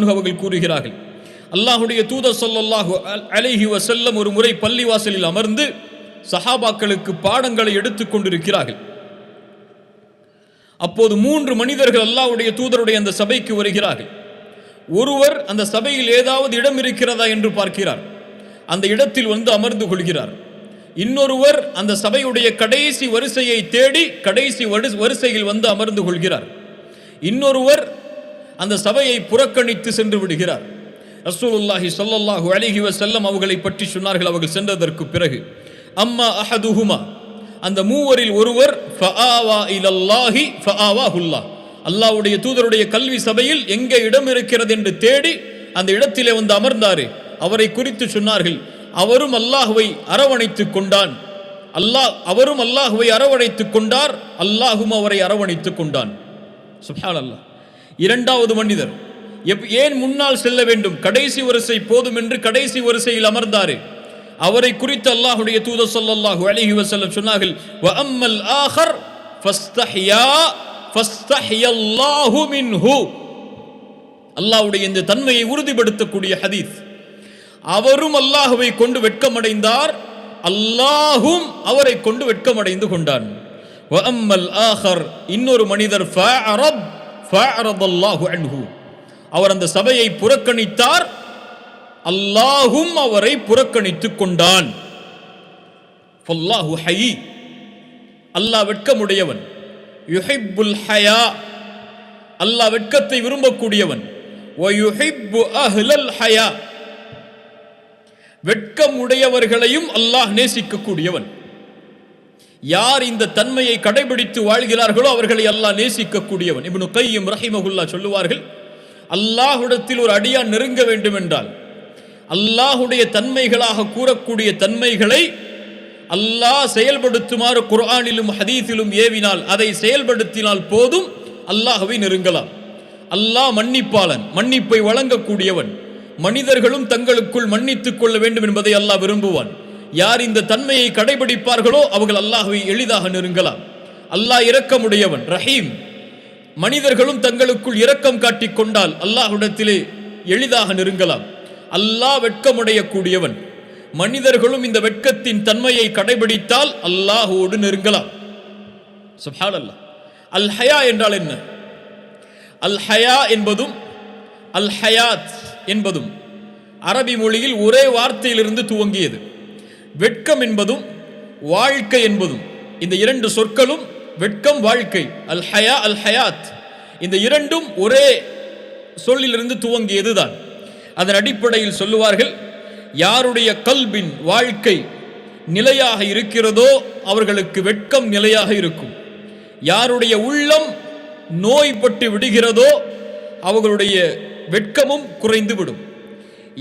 அன்ஹு அவர்கள் கூறுகிறார்கள், அல்லாஹ்வுடைய தூதர் ஸல்லல்லாஹு அலைஹி வஸல்லம் ஒரு முறை பள்ளிவாசலில் அமர்ந்து சஹாபாக்களுக்கு பாடங்களை எடுத்துக் கொண்டிருக்கிறார்கள். அப்போது 3 மனிதர்கள் அல்லாஹ்வுடைய தூதருடைய அந்த சபைக்கு வருகிறார்கள். ஒருவர் அந்த சபையில் ஏதாவது இடம் இருக்கிறதா என்று பார்க்கிறார். அந்த இடத்தில் வந்து அமர்ந்து கொள்கிறார். இன்னொருவர் அந்த சபையுடைய கடைசி வரிசையை தேடி கடைசி வரிசையில் வந்து அமர்ந்து கொள்கிறார். இன்னொருவர் அந்த சபையை புறக்கணித்து சென்று விடுகிறார். ரசூலுல்லாஹி ஸல்லல்லாஹு அலைஹி வஸல்லம் அவர்களை பற்றி சொன்னார்கள். அவர்கள் சென்றதற்கு பிறகு, அம்மா அஹதுஹுமா, அந்த மூவரில் ஒருவர் ஃபஆவா இலல்லாஹி ஃபஆவாஹுல்லாஹ், அல்லாஹ்வுடைய தூதருடைய கல்வி சபையில் எங்கே இடம் இருக்கிறது என்று தேடி அந்த இடத்திலே வந்து அமர்ந்தாரு. அவரை குறித்து சொன்னார்கள், அவரும் அல்லாஹ்வை அரவணைத்துக் கொண்டான், அவரும் அல்லாஹ்வை அரவணைத்துக் கொண்டார், அல்லாஹும் அவரை அரவணைத்துக் கொண்டான். சுப்ஹானல்லாஹ். இரண்டாவது மனிதர் ஏன் முன்னால் செல்ல வேண்டும், கடைசி வரிசை போதும் என்று கடைசி வரிசையில் அமர்ந்தாரு. அவரை குறித்து அல்லாஹ்வுடைய தூதர் ஸல்லல்லாஹு அலைஹி வஸல்லம் சொன்னார்கள், வ அம்மல் ஆகர் ஃபஸ்தஹியல்லாஹு மின்ஹு. அல்லாஹ்வுடைய இந்த தன்மையை உறுதிப்படுத்தக்கூடிய ஹதீஸ். அவரும் அல்லாஹ்வை கொண்டு வெட்கமடைந்தார், அல்லாஹும் அவரை கொண்டு வெட்கமடைந்து கொண்டான். வ அம்மல் ஆகர், இன்னொரு மனிதர் ஃபஅரதல்லாஹு அன்ஹு, அவர் அந்த சபையை புறக்கணித்தார், அல்லாஹும் அவரை புறக்கணித்துக் கொண்டான். ஃபல்லாஹு ஹயி, அல்லாஹ் வெட்கமுடையவன். யுஹிப்புல் ஹயா, அல்லாஹ் வெட்கத்தை விரும்பக்கூடியவன். வ யுஹிப்பு அஹ்லல் ஹயா, வெட்கமுடையவர்களையும் அல்லாஹ் நேசிக்கக்கூடியவன். யார் இந்த தன்மையை கடைபிடித்து வாழ்கிறார்களோ அவர்களை அல்லாஹ் நேசிக்கக்கூடியவன். இப்னு கையிம் ரஹிமஹுல்லாஹ் சொல்லுவார்கள், அல்லாஹ்விடத்தில் ஒரு அடியான் நெருங்க வேண்டும் என்றால் அல்லாஹ்வுடைய தன்மைகளாக கூறக்கூடிய தன்மைகளை அல்லாஹ் செயல்படுத்துமாறு குர்ஆனிலும் ஹதீஸிலும் ஏவினால், அதை செயல்படுத்தினால் போதும் அல்லாஹ்வை நெருங்கலாம். அல்லாஹ் மன்னிப்பாளன், மன்னிப்பை வழங்கக்கூடியவன். மனிதர்களும் தங்களுக்குள் மன்னித்துக் கொள்ள வேண்டும் என்பதை அல்லாஹ் விரும்புவான். யார் இந்த தன்மையை கடைபிடிப்பார்களோ அவர்கள் அல்லாஹ்வை எளிதாக நெருங்கலாம். அல்லாஹ் இரக்கமுடையவன், ரஹீம். மனிதர்களும் தங்களுக்குள் இரக்கம் காட்டிக் கொண்டால் அல்லாஹ்விடத்திலே எளிதாக நெருங்கலாம். அல்லாஹ் வெட்கமுடைய கூடியவன். மனிதர்களும் இந்த வெட்கத்தின் தன்மையை கடைபிடித்தால் அல்லாஹ்வோடு நெருங்கலாம். சுப்ஹானல்லாஹ். அல் ஹயா என்றால் என்ன? அல் ஹயா என்பதும் அல் ஹயாத் என்பதும் அரபி மொழியில் ஒரே வார்த்தையிலிருந்து துவங்கியது. வெட்கம் என்பதும் வாழ்க்கை என்பதும், இந்த இரண்டு சொற்களும் வெட்கம், வாழ்க்கை, அல் ஹயா அல் ஹயாத், இந்த இரண்டும் ஒரே சொல்லிலிருந்து துவங்கியதுதான். அதன் அடிப்படையில் சொல்லுவார்கள், யாருடைய கல்பின் வாழ்க்கை நிலையாக இருக்கிறதோ அவர்களுக்கு வெட்கம் நிலையாக இருக்கும். யாருடைய உள்ளம் நோய்பட்டு விடுகிறதோ அவர்களுடைய வெட்கமும் குறைந்து விடும்.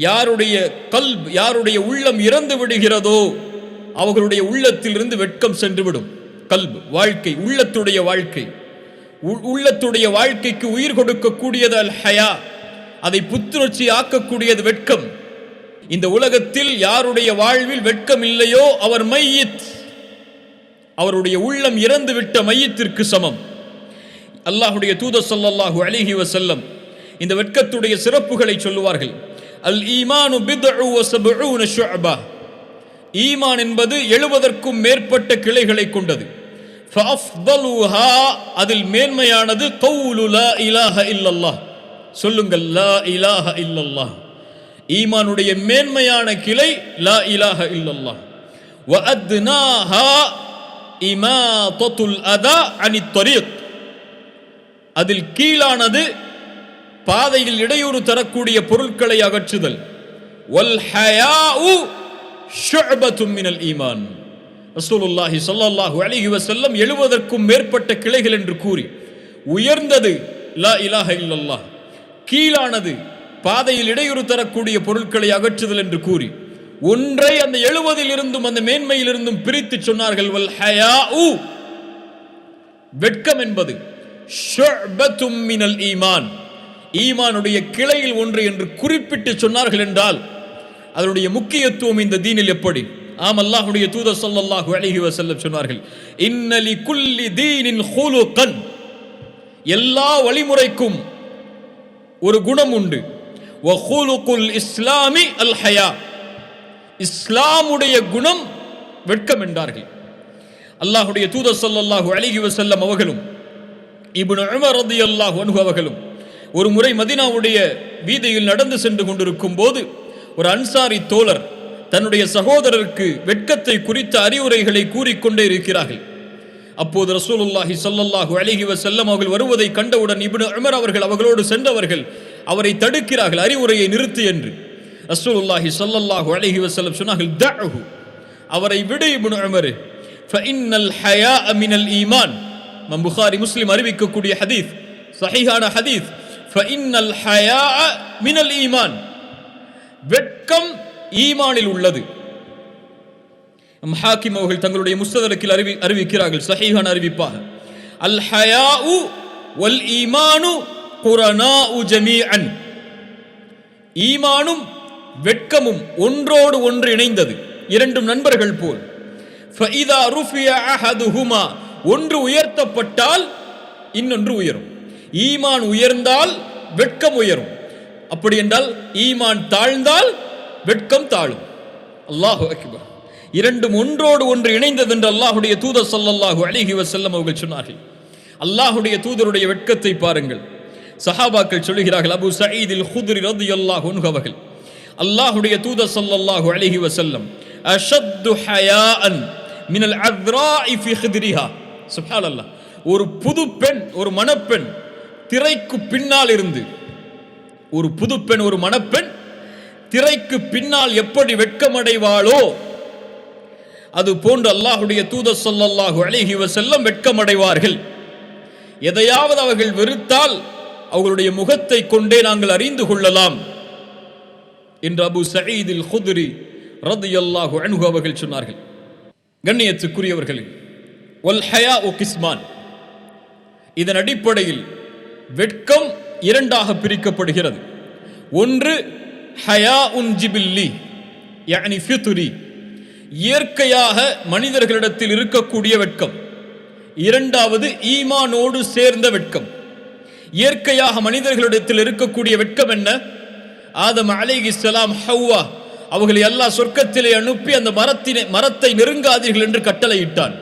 யாருடைய உள்ளம் இறந்து விடுகிறதோ அவர்களுடைய உள்ளத்திலிருந்து வெட்கம் சென்றுவிடும். கல்ப், வாழ்க்கை, உள்ளத்துடைய வாழ்க்கை. உள்ளத்துடைய வாழ்க்கைக்கு உயிர் கொடுக்கக்கூடியது அல் ஹயா, அதை புத்துணர்ச்சி ஆக்கக்கூடியது வெட்கம். இந்த உலகத்தில் யாருடைய வாழ்வில் வெட்கம் இல்லையோ அவர் மையித், அவருடைய உள்ளம் இறந்து விட்ட மையத்திற்கு சமம். அல்லாஹ்வுடைய தூதர் ஸல்லல்லாஹு அலைஹி வஸல்லம் இந்த வெட்கத்துடைய சிறப்புகளை சொல்லுவார்கள். அல் ஈமானு பித்உ வ சப்ஊன ஷுஅபா, ஈமான் என்பது 70க்கும் மேற்பட்ட கிளைகளை கொண்டது. ஃபஅஃதலுஹா, அதில் மேன்மையானது கௌலு லா இலாஹ இல்லல்லாஹ், சொல்லுங்கள் லா இலாஹ இல்லல்லாஹ். ஈமானுடைய மேன்மையான கிளை லா இலாஹ இல்லல்லாஹ். வ அத்னாஹா இமாதத்துல் அதா அனித் தரீக், அதில் கீழானது பாதையில் இடையூறு தரக்கூடிய பொருட்களை அகற்றுதல். வல் ஹயாஉ ஷுஅபத்தும் மினல் ஈமான். ரசூலுல்லாஹி ஸல்லல்லாஹு அலைஹி வஸல்லம் 70க்கும் மேற்பட்ட கிளைகள் என்று கூறி, உயர்ந்தது லா இலாஹ இல்லல்லாஹ், கீழானது பாதையில் இடையூறு தரக்கூடிய பொருட்களை அகற்றுதல் என்று கூறி, ஒன்றை அந்த 70 இருந்தும் அந்த மேன்மையில் இருந்தும் பிரித்து சொன்னார்கள். வல் ஹயாஉ, வெட்கம் என்பது ஷுஅபத்தும் மினல் ஈமான், ஈமானுடைய கிளையில் ஒன்று என்று குறிப்பிட்டு சொன்னார்கள் என்றால் அதனுடைய முக்கியத்துவம் இந்த தீனில் எப்படி? ஆம், அல்லாஹ்வுடைய தூதர் ஸல்லல்லாஹு அலைஹி வஸல்லம் சொன்னார்கள், இன்ன லிகுல்லி தீனின் ஹுலுகன், எல்லா வழிமுறைக்கும் ஒரு குணம் உண்டு. வஹுலுகுல் இஸ்லாமி அல் ஹயா, இஸ்லாமுடைய குணம் வெட்கம் என்றார்கள். அல்லாஹ்வுடைய தூதர் ஸல்லல்லாஹு அலைஹி வஸல்லம் அவர்களும் இப்னு உமர் ரலியல்லாஹு அன்ஹு அவர்களும் ஒரு முறை மதீனாவுடைய வீதியில் நடந்து சென்று கொண்டிருக்கும் போது ஒரு அன்சாரி தோழர் தன்னுடைய சகோதரருக்கு வெட்கத்தை குறித்த அறிவுரைகளை கூறிக்கொண்டே இருக்கிறார்கள். அப்போது ரசூலுல்லாஹி ஸல்லல்லாஹு அலைஹி வஸல்லம் அவர்கள் வருவதை கண்டவுடன் இப்னு உமர் அவர்கள் அவர்களோடு சென்றவர்கள் அவரை தடுக்கிறார்கள், அறிவுரையை நிறுத்து என்று. ரசூலுல்லாஹி ஸல்லல்லாஹு அலைஹி வஸல்லம் சொன்னார்கள், தஅஹு, அவரை விடு இப்னு உமர், ஃபஇன்னல் ஹயாஅ மினல் ஈமான். புகாரி முஸ்லிம் அறிவிக்கக்கூடிய ஹதீஸ், சஹீஹான ஹதீஸ். ஃபஇன்னல் ஹயாஅ மினல் ஈமான், வெட்கம் ஈமானில் உள்ளது. ஹாக்கிம் அவர்கள் தங்களுடைய முஸ்ததரக்கில் அறிவிக்கிறார்கள், சஹீஹான அறிவிப்பாக, அல் ஹயாஉ வல் ஈமானு குரனாஉ ஜமீஅன், ஈமானும் வெட்கமும் ஒன்றோடு ஒன்று இணைந்தது, இரண்டும் நண்பர்கள் போல். ஃபஇதா ருஃபிய அஹதுஹுமா, ஒன்று உயர்த்தப்பட்டால் இன்னொன்று உயரும். ஈமான் உயர்ந்தால் வெட்கம் உயரும், அப்படி என்றால் ஈமான் தாழ்ந்தால் வெட்கம் தாழும். அல்லாஹு அக்பர். இரண்டும் ஒன்றோடு ஒன்று இணைந்தது என்று அல்லாஹுடைய தூதர் ஸல்லல்லாஹு அலைஹி வஸல்லம் அவர்கள் சொன்னார்கள். அல்லாஹுடைய தூதருடைய வெட்கத்தை பாருங்கள். சஹாபாக்கள் சொல்கிறார்கள், அபூ சயீத் அல் குத்ரி ரலியல்லாஹு அன்ஹு அவர்கள், அல்லாஹுடைய தூதர் ஸல்லல்லாஹு அலைஹி வஸல்லம் அஷத்து ஹயாஅன் மினல் அத்ராஇ ஃபி ஹித்ரிஹா. சுப்ஹானல்லாஹ், ஒரு புது பெண், ஒரு மணப்பெண் திரைக்கு பின்னால் இருந்து, ஒரு புது பெண், ஒரு மணப்பெண் திரைக்கு பின்னால் எப்படி வெட்கமடைவாளோ அது போன்று அல்லாஹுடைய தூதர் ஸல்லல்லாஹு அலைஹி வஸல்லம் வெட்கமடைவார்கள். எதையாவது அவர்கள் வெறுத்தால் அவர்களுடைய முகத்தை கொண்டே நாங்கள் அறிந்து கொள்ளலாம் என்று அபூ சயீத் அல் குத்ரி ரலியல்லாஹு அன்ஹு அவர்கள் சொன்னார்கள். கண்ணியத்துக்குரியவர்களே, வல் ஹயாஉ கிஸ்மான், இதன் அடிப்படையில் வெட்கம் இரண்டாக பிரிக்கப்படுகிறது. ஒன்று ஹயாஉன் ஜிபில்லி, யானி ஃபித்ரி, இயற்கையாக மனிதர்களிடத்தில் இருக்கக்கூடிய வெட்கம். இரண்டாவது ஈமானோடு சேர்ந்த வெட்கம். இயற்கையாக மனிதர்களிடத்தில் இருக்கக்கூடிய வெட்கம் என்ன? ஆதம் அலைஹிஸ்ஸலாம், ஹவ்வா அவர்களை அல்லாஹ் சொர்க்கத்திலே அனுப்பி அந்த மரத்தை நெருங்காதீர்கள் என்று கட்டளையிட்டான்.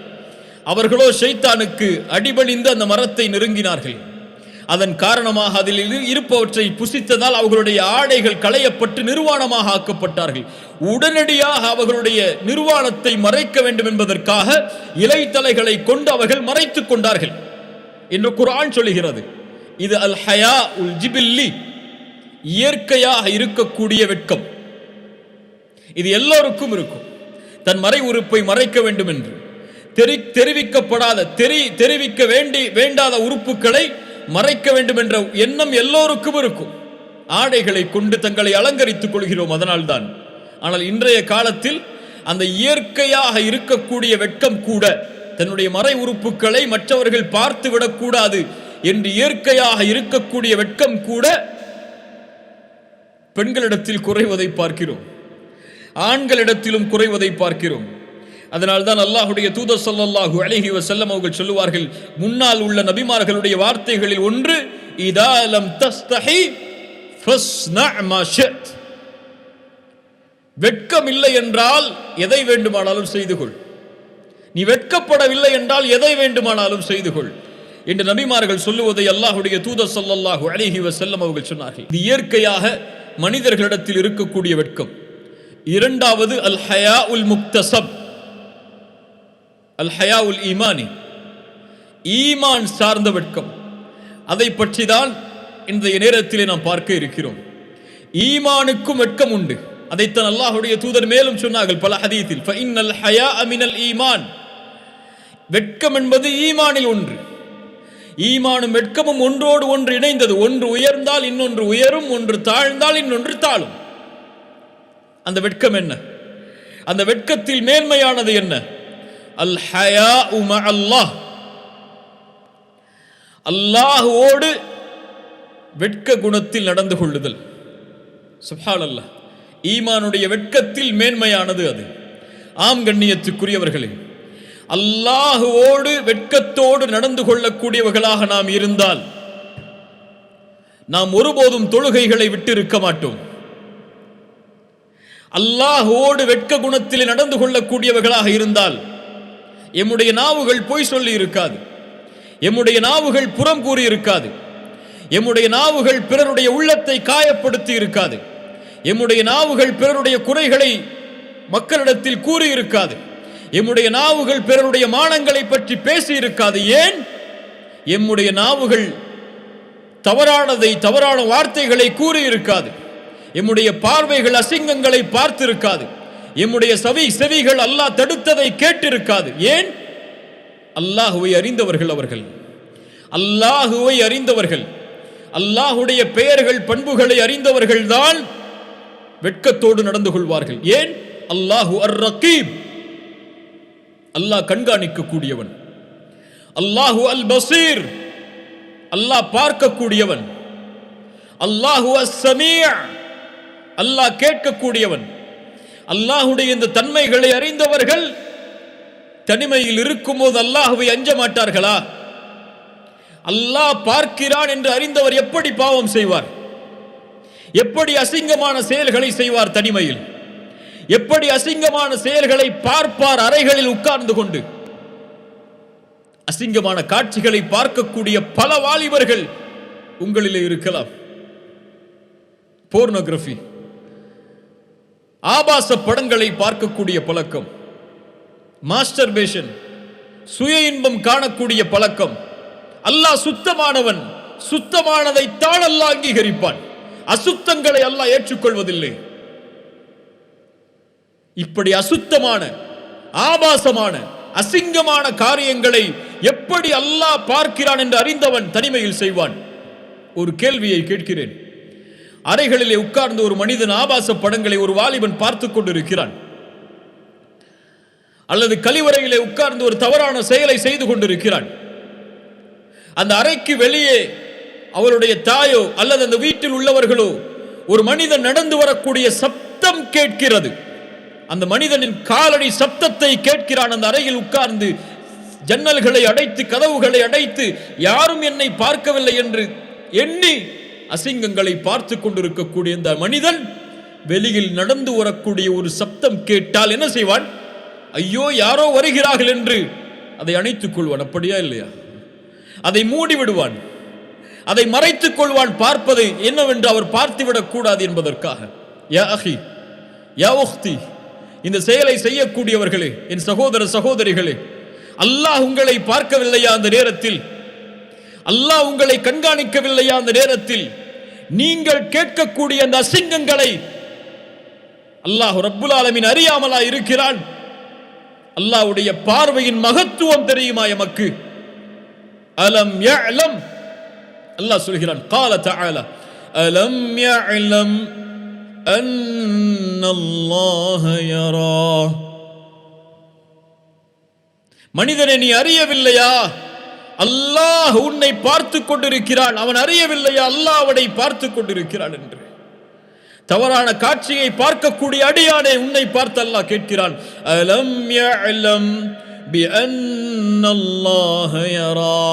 அவர்களோ ஷைத்தானுக்கு அடிபணிந்து அந்த மரத்தை நெருங்கினார்கள். அதன் காரணமாக அதில் இருப்பவற்றை புசித்ததால் அவர்களுடைய ஆடைகள் களையப்பட்டு நிர்வாணமாக ஆக்கப்பட்டார்கள். உடனடியாக அவர்களுடைய நிர்வாணத்தை மறைக்க வேண்டும் என்பதற்காக இலைத்தலைகளை கொண்டு அவர்கள் மறைத்துக் கொண்டார்கள் என்று குர்ஆன் சொல்கிறது. இது அல் ஹயா உல் ஜிபில்லி, இயற்கையாக இருக்கக்கூடிய வெட்கம். இது எல்லோருக்கும் இருக்கும். தன் மறை உறுப்பை மறைக்க வேண்டும் என்று தெரிவிக்கப்படாத, தெரிவிக்க வேண்டாத உறுப்புகளை மறைக்க வேண்டும் என்ற எண்ணம் எல்லோருக்கும் இருக்கும். ஆடைகளை கொண்டு தங்களை அலங்கரித்துக் கொள்கிறோம், அதனால்தான். ஆனால் இன்றைய காலத்தில் அந்த இயற்கையாக இருக்கக்கூடிய வெட்கம் கூட, தன்னுடைய மறை உறுப்புகளை மற்றவர்கள் பார்த்து விடக்கூடாது என்று இயற்கையாக இருக்கக்கூடிய வெட்கம் கூட பெண்களிடத்தில் குறைவதை பார்க்கிறோம், ஆண்களிடத்திலும் குறைவதை பார்க்கிறோம். அதனால்தான் அல்லாஹுடைய தூதர் ஸல்லல்லாஹு அலைஹி வஸல்லம் அவர்கள் சொல்லுவார்கள், முன்னால் உள்ள நபிமார்களுடைய வார்த்தைகளில் ஒன்று, இதா லம் தஸ்தஹி ஃபஸ்ன' மா ஷி't, வெட்கம் இல்லை என்றால் எதை வேண்டுமானாலும் செய்து கொள், நீ வெட்கப்படவில்லை என்றால் எதை வேண்டுமானாலும் செய்து கொள் என்று நபிமார்கள் சொல்லுவதை அல்லாஹுடைய தூதர் ஸல்லல்லாஹு அலைஹி வஸல்லம் அவர்கள் சொன்னார்கள். இது இயற்கையாக மனிதர்களிடத்தில் இருக்கக்கூடிய வெட்கம். இரண்டாவது அல் ஹயா உல் முக்தசப், அல் ஹயா உல் ஈமானி, ஈமான் சார்ந்த வெட்கம். அதை பற்றி தான் இன்றைய நேரத்திலே நாம் பார்க்க இருக்கிறோம். ஈமானுக்கும் வெட்கம் உண்டு. அதைத்தான் அல்லாஹுடைய தூதர் மேலும் சொன்னார்கள் பல ஹதீஸில், ஃபஇன்னல் ஹயாஅ மினல் ஈமான், வெட்கம் என்பது ஈமானில் ஒன்று. ஈமானும் வெட்கமும் ஒன்றோடு ஒன்று இணைந்தது. ஒன்று உயர்ந்தால் இன்னொன்று உயரும், ஒன்று தாழ்ந்தால் இன்னொன்று தாழும். அந்த வெட்கம் என்ன? அந்த வெட்கத்தில் மேன்மையானது என்ன? அல் ஹயாஉ மஅல்லாஹ், அல்லாஹ்வோடு வெட்க குணத்தில் நடந்து கொள்ளுதல். சுப்ஹானல்லாஹ், ஈமானுடைய வெட்கத்தில் மேன்மையானது அது. ஆம் கண்ணியத்துக்குரியவர்களே, அல்லாஹ்வோடு வெட்கத்தோடு நடந்து கொள்ளக்கூடியவர்களாக நாம் இருந்தால் நாம் ஒருபோதும் தொழுகைகளை விட்டு இருக்க மாட்டோம். அல்லாஹ்வோடு வெட்க குணத்தில் நடந்து கொள்ளக்கூடியவர்களாக இருந்தால் எம்முடைய நாவுகள் பொய் சொல்லி இருக்காது, எம்முடைய நாவுகள் புறம் கூறி இருக்காது, எம்முடைய நாவுகள் பிறருடைய உள்ளத்தை காயப்படுத்தி இருக்காது, எம்முடைய நாவுகள் பிறருடைய குறைகளை மக்களிடத்தில் கூறி இருக்காது, எம்முடைய நாவுகள் பிறருடைய மானங்களை பற்றி பேசி இருக்காது. ஏன்? எம்முடைய நாவுகள் தவறான வார்த்தைகளை கூறி இருக்காது, எம்முடைய பார்வைகள் அசிங்கங்களை பார்த்திருக்காது, எம்முடைய செவிகள் அல்லாஹ் தடுத்ததை கேட்டிருக்காது. ஏன்? அல்லாஹுவை அறிந்தவர்கள் அவர்கள், அல்லாஹுவை அறிந்தவர்கள், அல்லாஹுடைய பெயர்கள் பண்புகளை அறிந்தவர்கள் தான் வெட்கத்தோடு நடந்து கொள்வார்கள். ஏன்? அல்லாஹு அர்-ரகீப், அல்லாஹ் கண்காணிக்க கூடியவன். அல்லாஹு அல்-பசீர், அல்லாஹ் பார்க்கக்கூடியவன். அல்லாஹு அஸ்-சமீஅ், அல்லாஹ் கேட்கக்கூடியவன். அல்லாஹுடைய இந்த தன்மைகளை அறிந்தவர்கள் தனிமையில் இருக்கும்போது அல்லாஹுவை அஞ்ச மாட்டார்களா? அல்லாஹ் பார்க்கிறான் என்று அறிந்தவர் எப்படி பாவம் செய்வார்? எப்படி அசிங்கமான செயல்களை செய்வார்? தனிமையில் எப்படி அசிங்கமான செயல்களை பார்ப்பார்? அறைகளில் உட்கார்ந்து கொண்டு அசிங்கமான காட்சிகளை பார்க்கக்கூடிய பல வாலிபர்கள் உங்களிலே இருக்கலாம். போர்னோகிராஃபி, ஆபாச படங்களை பார்க்கக்கூடிய பழக்கம், மாஸ்டர்பேஷன், சுய இன்பம் காணக்கூடிய பழக்கம். அல்லாஹ் சுத்தமானவன், சுத்தமானதை தான் அல்லாஹ் அங்கீகரிப்பான், அசுத்தங்களை அல்லாஹ் ஏற்றுக்கொள்வதில்லை. இப்படி அசுத்தமான, ஆபாசமான, அசிங்கமான காரியங்களை எப்படி அல்லாஹ் பார்க்கிறான் என்று அறிந்தவன் தனிமையில் செய்வான். ஒரு கேள்வியை கேட்கிறேன். அறைகளிலே உட்கார்ந்து ஒரு மனிதன் ஆபாச படங்களை ஒரு வாலிபன் பார்த்து கொண்டிருக்கிறான், அல்லது கழிவறையிலே உட்கார்ந்து ஒரு தவறான செயலை செய்து கொண்டிருக்கிறான். அந்த அறைக்கு வெளியே அவருடைய தாயோ அல்லது அந்த வீட்டில் உள்ளவர்களோ ஒரு மனிதன் நடந்து வரக்கூடிய சப்தம் கேட்கிறது. அந்த மனிதனின் காலடி சப்தத்தை கேட்கிறான். அந்த அறையில் உட்கார்ந்து ஜன்னல்களை அடைத்து கதவுகளை அடைத்து யாரும் என்னை பார்க்கவில்லை என்று எண்ணி அசிங்கங்களை பார்த்து கொண்டிருக்கக்கூடிய இந்த மனிதன் வெளியில் நடந்து வரக்கூடிய ஒரு சப்தம் கேட்டால் என்ன செய்வான்? ஐயோ, யாரோ வருகிறார்கள் என்று அதை அணைத்துக் கொள்வான். அப்படியா இல்லையா? அதை மூடி விடுவான், அதை மறைத்துக் கொள்வான். பார்ப்பது என்னவென்று அவர் பார்த்துவிடக் கூடாது என்பதற்காக. யா அஹி, யா உக்தி, இந்த செயலை செய்யக்கூடியவர்களே, என் சகோதர சகோதரிகளே, அல்லாஹ் உங்களை பார்க்கவில்லையா? அந்த நேரத்தில் அல்லாஹ் உங்களை கண்காணிக்கவில்லையா? அந்த நேரத்தில் நீங்கள் கேட்கக்கூடிய அந்த அசிங்கங்களை அல்லாஹ் ரப்புல் ஆலமீன் அறியாமலா இருக்கிறான்? அல்லாஹ்வுடைய பார்வையின் மகத்துவம் தெரியுமா எமக்கு? அலம் யஅலம், அல்லாஹ் சொல்கிறான், قال تعالى அலம் யஅலம் அன்னல்லாஹ யரா. மனிதனை நீ அறியவில்லையா? அல்லாஹ் உன்னை பார்த்து கொண்டிருக்கிறான். அவன் அறியவில்லையா அல்லாஹ் அவனை பார்த்து கொண்டிருக்கிறான் என்று? தவறான காட்சியை பார்க்கக்கூடிய அடியானே, உன்னை பார்த்து அல்லாஹ் கேட்கிறான். அலம் யஅலம் பிஅன்னல்லாஹ யரா.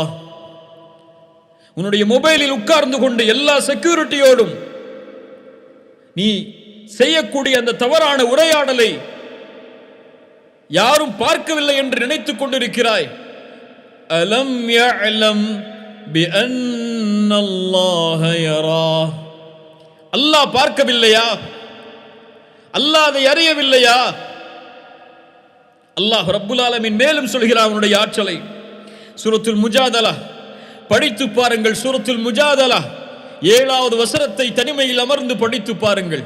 உன்னுடைய மொபைலில் உட்கார்ந்து கொண்டு எல்லா செக்யூரிட்டியோடும் நீ செய்யக்கூடிய அந்த தவறான உரையாடலை யாரும் பார்க்கவில்லை என்று நினைத்துக் கொண்டிருக்கிறாய். அலம் யஅலம் பிஅன்னல்லாஹ யரா. அல்லாஹ் பார்க்கவில்லையா? அல்லாஹ் அதை அறியவில்லையா? அல்லாஹ் ரப்புல் ஆலமீன் மேலும் சொல்கிறான் அவனுடைய ஆற்றலை. சூரத்துல் முஜாதலா படித்து பாருங்கள். சூரத்துல் முஜாதலா 7வது வசனத்தை தனிமையில் அமர்ந்து படித்து பாருங்கள்.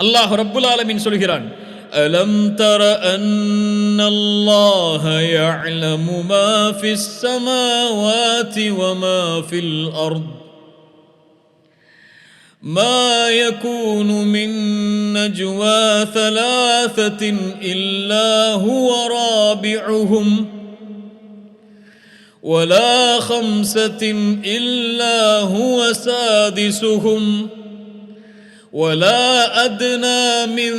அல்லாஹ் ரப்புல் ஆலமீன் சொல்கிறான், அலம் தர அன்னல்லாஹ யஅலமு மா ஃபிஸ் ஸமாவாதி வ மா ஃபில் அர்த் மா யகூனு மின் நஜ்வா ثلاثة இல்லா ஹுவ ராபிஉஹும் ولا 5 إلا هو سادسهم ولا أدنى من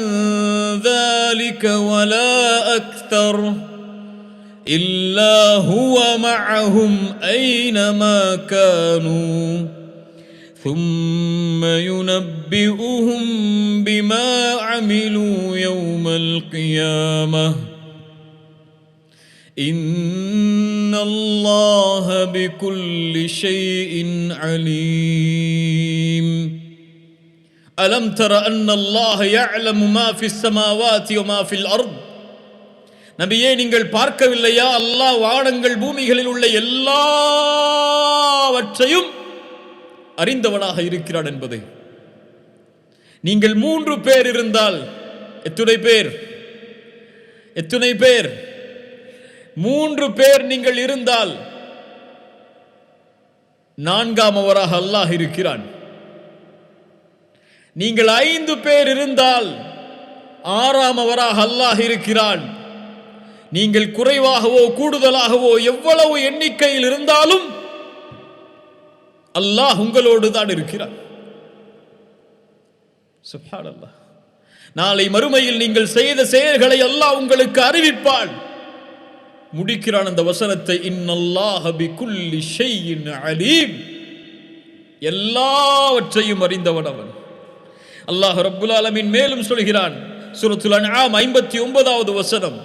ذلك ولا أكثر إلا هو معهم أينما كانوا ثم ينبئهم بما عملوا يوم القيامة إن الله بكل شيء عليم ألم تر أن الله يعلم ما في السماوات وما في الأرض நபியே நீங்கள் பார்க்கவில்லையா அல்லாஹ் வானங்கள் பூமிகளில் உள்ள எல்லாவற்றையும் அறிந்தவனாக இருக்கிறான் என்பதை. நீங்கள் 3 பேர் இருந்தால் எத்தனை பேர் 3 பேர் நீங்கள் இருந்தால் 4ஆமவராக அல்லாஹ் இருக்கிறான். நீங்கள் 5 பேர் இருந்தால் 6ஆமவராக அல்லாஹ் இருக்கிறான். நீங்கள் குறைவாகவோ கூடுதலாகவோ எவ்வளவு எண்ணிக்கையில் இருந்தாலும் அல்லாஹ் உங்களோடு தான் இருக்கிறார். சுப்ஹானல்லாஹ். நாளை மறுமையில் நீங்கள் செய்த செயல்களை அல்லாஹ் உங்களுக்கு அறிவிப்பான். முடிக்கிறான் அந்த வசனத்தை, இன்னல்லாஹ பிகுல்லி ஷைஇன் அலீம். எல்லாவற்றையும் அறிந்தவன் அவன். அல்லாஹ் ரப்புல் ஆலமீன் மேலும் சொல்கிறான் சூரத்துல் அன்ஆம் 59வது வசனம்,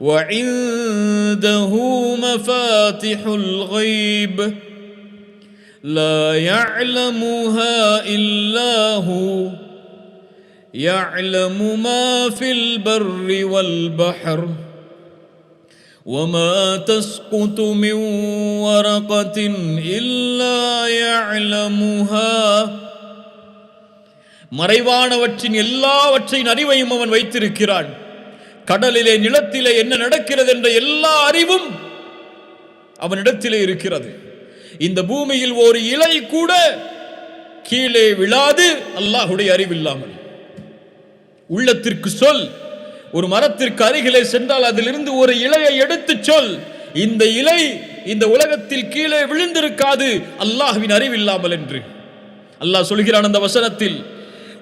وعنده مفاتح الغيب لا يعلمها إلا هو يعلم ما في البر والبحر وما تسقط من ورقة إلا يعلمها. மறைவானவற்றின் எல்லாவற்றின் அறிவையும் அவன் வைத்திருக்கிறான். கடலிலே நிலத்திலே என்ன நடக்கிறது என்ற எல்லா அறிவும் அவனிடத்திலே இருக்கிறது. இந்த பூமியில் ஒரு இலை கூட கீழே விழாது அல்லாஹ்வுடைய அறிவில்லாமல். உள்ளத்திற்கு சொல், ஒரு மரத்திற்கு அருகிலே சென்றால் அதிலிருந்து ஒரு இலையை எடுத்து சொல், இந்த இலை இந்த உலகத்தில் கீழே விழுந்திருக்காது அல்லாஹ்வின் அறிவில்லாமல் என்று. அல்லாஹ் சொல்கிறான் அந்த வசனத்தில்,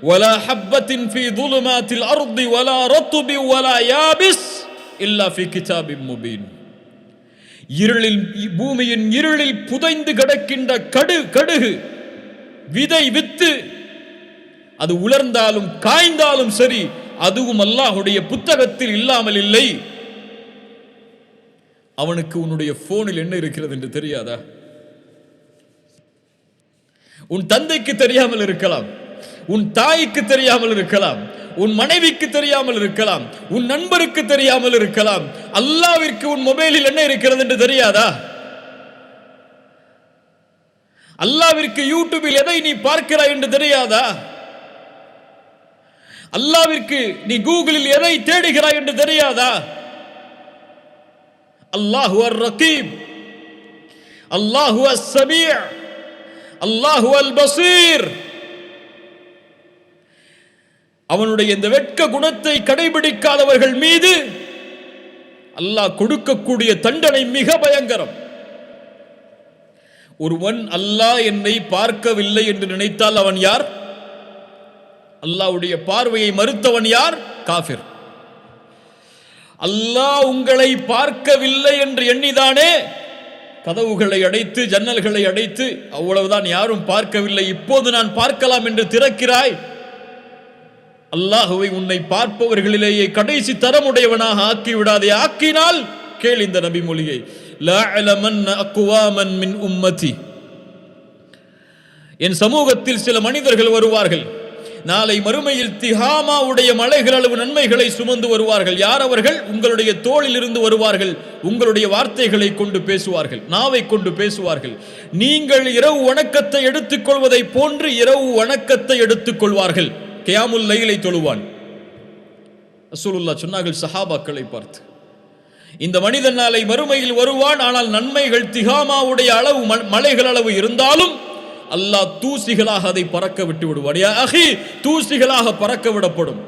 ولا حبة في ظلمات الأرض ولا رطب ولا يابس إلا في كتاب مبين. இருளில் பூமியின் இருளில் புதைந்து கிடக்கின்ற கடுகு விதை வித்து அது உலர்ந்தாலும் காய்ந்தாலும் சரி அதுவும் அல்லாஹ்வுடைய புத்தகத்தில் இல்லாமல் இல்லை. அவனுக்கு உன்னுடைய போனில் என்ன இருக்கிறது என்று தெரியாதா? உன் தந்தைக்கு தெரியாமல் இருக்கலாம், உன் தாய்க்கு தெரியாமல் இருக்கலாம், உன் மனைவிக்கு தெரியாமல் இருக்கலாம், உன் நண்பருக்கு தெரியாமல் இருக்கலாம். அல்லாஹ்விற்கு உன் மொபைலில் என்ன இருக்கிறது என்று தெரியாதா? அல்லாஹ்விற்கு யூடியூபில் எதை நீ பார்க்கிறாய் என்று தெரியாதா? அல்லாஹ்விற்கு நீ கூகுளில் எதை தேடுகிறாய் என்று தெரியாதா? அல்லாஹு அர் ரகீப், அல்லாஹு அஸ் ஸமீ', அல்லாஹு அல் பஸீர். அவனுடைய இந்த வெட்க குணத்தை கடைபிடிக்காதவர்கள் மீது அல்லாஹ் கொடுக்கக்கூடிய தண்டனை மிக பயங்கரம். ஒருவன் அல்லாஹ் என்னை பார்க்கவில்லை என்று நினைத்தால் அவன் யார்? அல்லாஹ்வுடைய பார்வையை மறுத்தவன் யார்? காஃபிர். அல்லாஹ் உங்களை பார்க்கவில்லை என்று எண்ணிதானே கதவுகளை அடைத்து ஜன்னல்களை அடைத்து அவ்வளவுதான், யாரும் பார்க்கவில்லை, இப்போது நான் பார்க்கலாம் என்று திறக்கிறாய். அல்லாஹ்வை உன்னை பார்ப்பவர்களிலேயே கடைசி தரமுடையவனாக ஆக்கிவிடாதே. ஆக்கினால் கேள் இந்த நபி மொழியை, லா அலமன்ன அக்வாமன் மின் உம்மதி. என் சமூகத்தில் சில மனிதர்கள் வருவார்கள், நாளை மறுமையில் திஹாமாவுடைய மலைகள் அளவு நன்மைகளை சுமந்து வருவார்கள். யார் அவர்கள்? உங்களுடைய தோளில் இருந்து வருவார்கள். உங்களுடைய வார்த்தைகளை கொண்டு பேசுவார்கள், நாவை கொண்டு பேசுவார்கள். நீங்கள் இரவு வணக்கத்தை எடுத்துக்கொள்வதை போன்று இரவு வணக்கத்தை எடுத்துக்கொள்வார்கள். கியாமுல் லைலை தொழுவான். ரசூலுல்லாஹ் சொன்னார்கள் சஹாபாக்களை பார்த்து, இந்த மனிதன் நாளை மறுமையில் வருவான், ஆனால் நன்மைகள் திஹாமாவுடைய அளவு மலைகள் அளவு இருந்தாலும் அல்லாஹ் தூசிகளாக அதை பறக்க விட்டு விடுவான். யா அஹி, தூசிகளாக பறக்க விடப்படும்.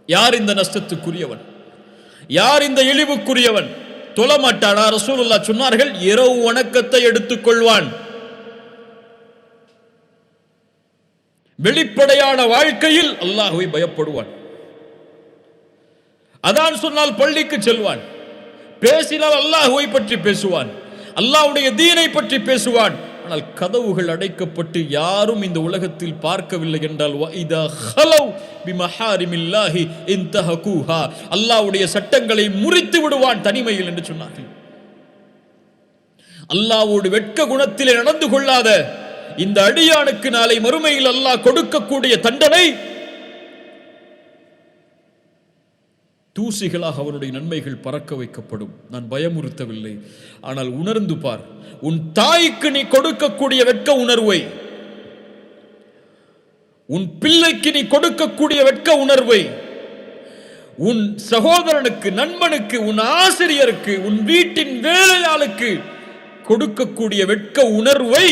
யார் இந்த நஷ்டத்துக்குரியவன்? யார் இந்த இழிவுக்குரியவன்? தொழமாட்டானா? ரசூலுல்லாஹ் சொன்னார்கள் இரவு வணக்கத்தை எடுத்துக்கொள்வான். வெளிப்படையான வாழ்க்கையில் அல்லாஹ்வை பயப்படுவான். அதான் சொன்னால் பள்ளிக்கு செல்வான், பேசினால் அல்லாஹ்வை பற்றி பேசுவான், அல்லாஹ்வுடைய தீனை பற்றி பேசுவான். ஆனால் கதவுகள் அடைக்கப்பட்டு யாரும் இந்த உலகத்தில் பார்க்கவில்லை என்றால் வஇதா ஹலவ் பிமஹாரிமில்லாஹி இன்தஹகுஹா, அல்லாஹ்வுடைய சட்டங்களை முறித்து விடுவான் தனிமையில் என்று சொன்னார்கள். அல்லாஹ்வோடு வெட்க குணத்திலே நடந்து கொள்ளாத இந்த அடியானுக்கு நாளை மறுமையில் அல்லாஹ் கொடுக்கக்கூடிய தண்டனை தூசிகளாக அவனுடைய நன்மைகள் பறக்க வைக்கப்படும். நான் பயமுறுத்தவில்லை, ஆனால் உணர்ந்து பார். உன் தாய்க்கு நீ கொடுக்கக்கூடிய வெட்க உணர்வை, உன் பிள்ளைக்கு நீ கொடுக்கக்கூடிய வெட்க உணர்வை, உன் சகோதரனுக்கு, நண்பனுக்கு, உன் ஆசிரியருக்கு, உன் வீட்டின் வேலையாளுக்கு கொடுக்கக்கூடிய வெட்க உணர்வை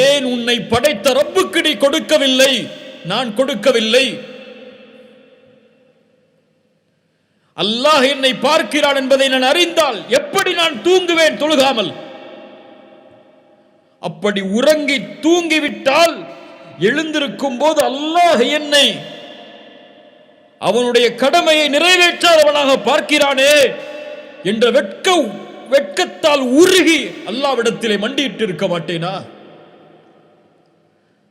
ஏன் உன்னை படைத்த ரப்புக்கு நீ கொடுக்கவில்லை? நான் கொடுக்கவில்லை. அல்லாஹ் என்னை பார்க்கிறான் என்பதை நான் அறிந்தால் எப்படி நான் தூங்குவேன் தொழுகாமல்? அப்படி உறங்கி தூங்கிவிட்டால் எழுந்திருக்கும் போது அல்லாஹ் என்னை அவனுடைய கடமையை நிறைவேற்றாதவனாக பார்க்கிறானே என்ற வெட்கத்தால் உருகி அல்லாஹ்விடத்திலே மண்டியிட்டு இருக்க மாட்டேனா?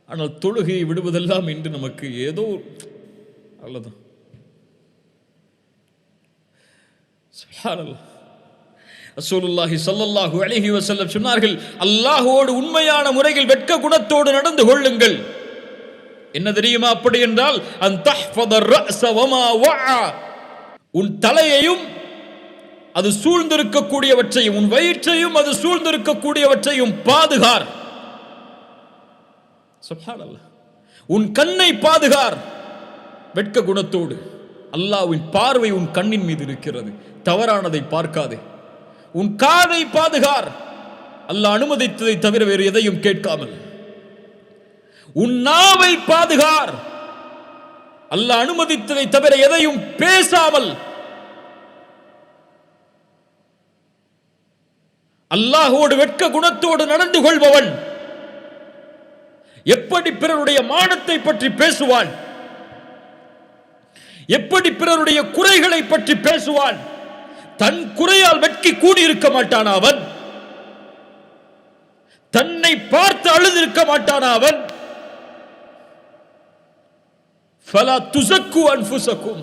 ஆனால் தொழுகையை விடுவதெல்லாம் இன்று நமக்கு ஏதோ அல்லதான். சுப்ஹானல்லாஹ். ரசூலுல்லாஹி ஸல்லல்லாஹு அலைஹி வஸல்லம் சொன்னார்கள், அல்லாஹ்வோடு உண்மையான முறையில் வெட்க குணத்தோடு நடந்து கொள்ளுங்கள். என்ன தெரியுமா அப்படி என்றால், அன் தஹ்ஃபதர் ரஅஸ வமா வஆ, உன் தலையையும் அது சூழ்ந்திருக்கக்கூடியவற்றையும், உன் வயிற்றையும் அது சூழ்ந்திருக்கக்கூடியவற்றையும் பாதுகார். சுப்ஹானல்லாஹ். உன் கண்ணை பாதுகார் வெட்க குணத்தோடு. அல்லாஹ்வின் பார்வை உன் கண்ணின் மீது இருக்கிறது, தவறானதை பார்க்காதே. உன் காதை பாதுகார், அல்லாஹ் அனுமதித்ததை தவிர வேறு எதையும் கேட்காமல். உன் நாவை பாதுகார், அல்லாஹ் அனுமதித்ததை தவிர எதையும் பேசாமல். அல்லாஹ்வோடு வெட்க குணத்தோடு நடந்து கொள்பவன் எப்படி பிறருடைய மானத்தை பற்றி பேசுவான்? எப்படி பிறருடைய குறைகளை பற்றி பேசுவான்? தன் குறையால் வெட்கி கூடியிருக்க மாட்டான் அவன். தன்னை பார்த்து அழுதிருக்க மாட்டான் அவன். ஃபலா துஸக்கு அன்ஃபுஸக்கும்,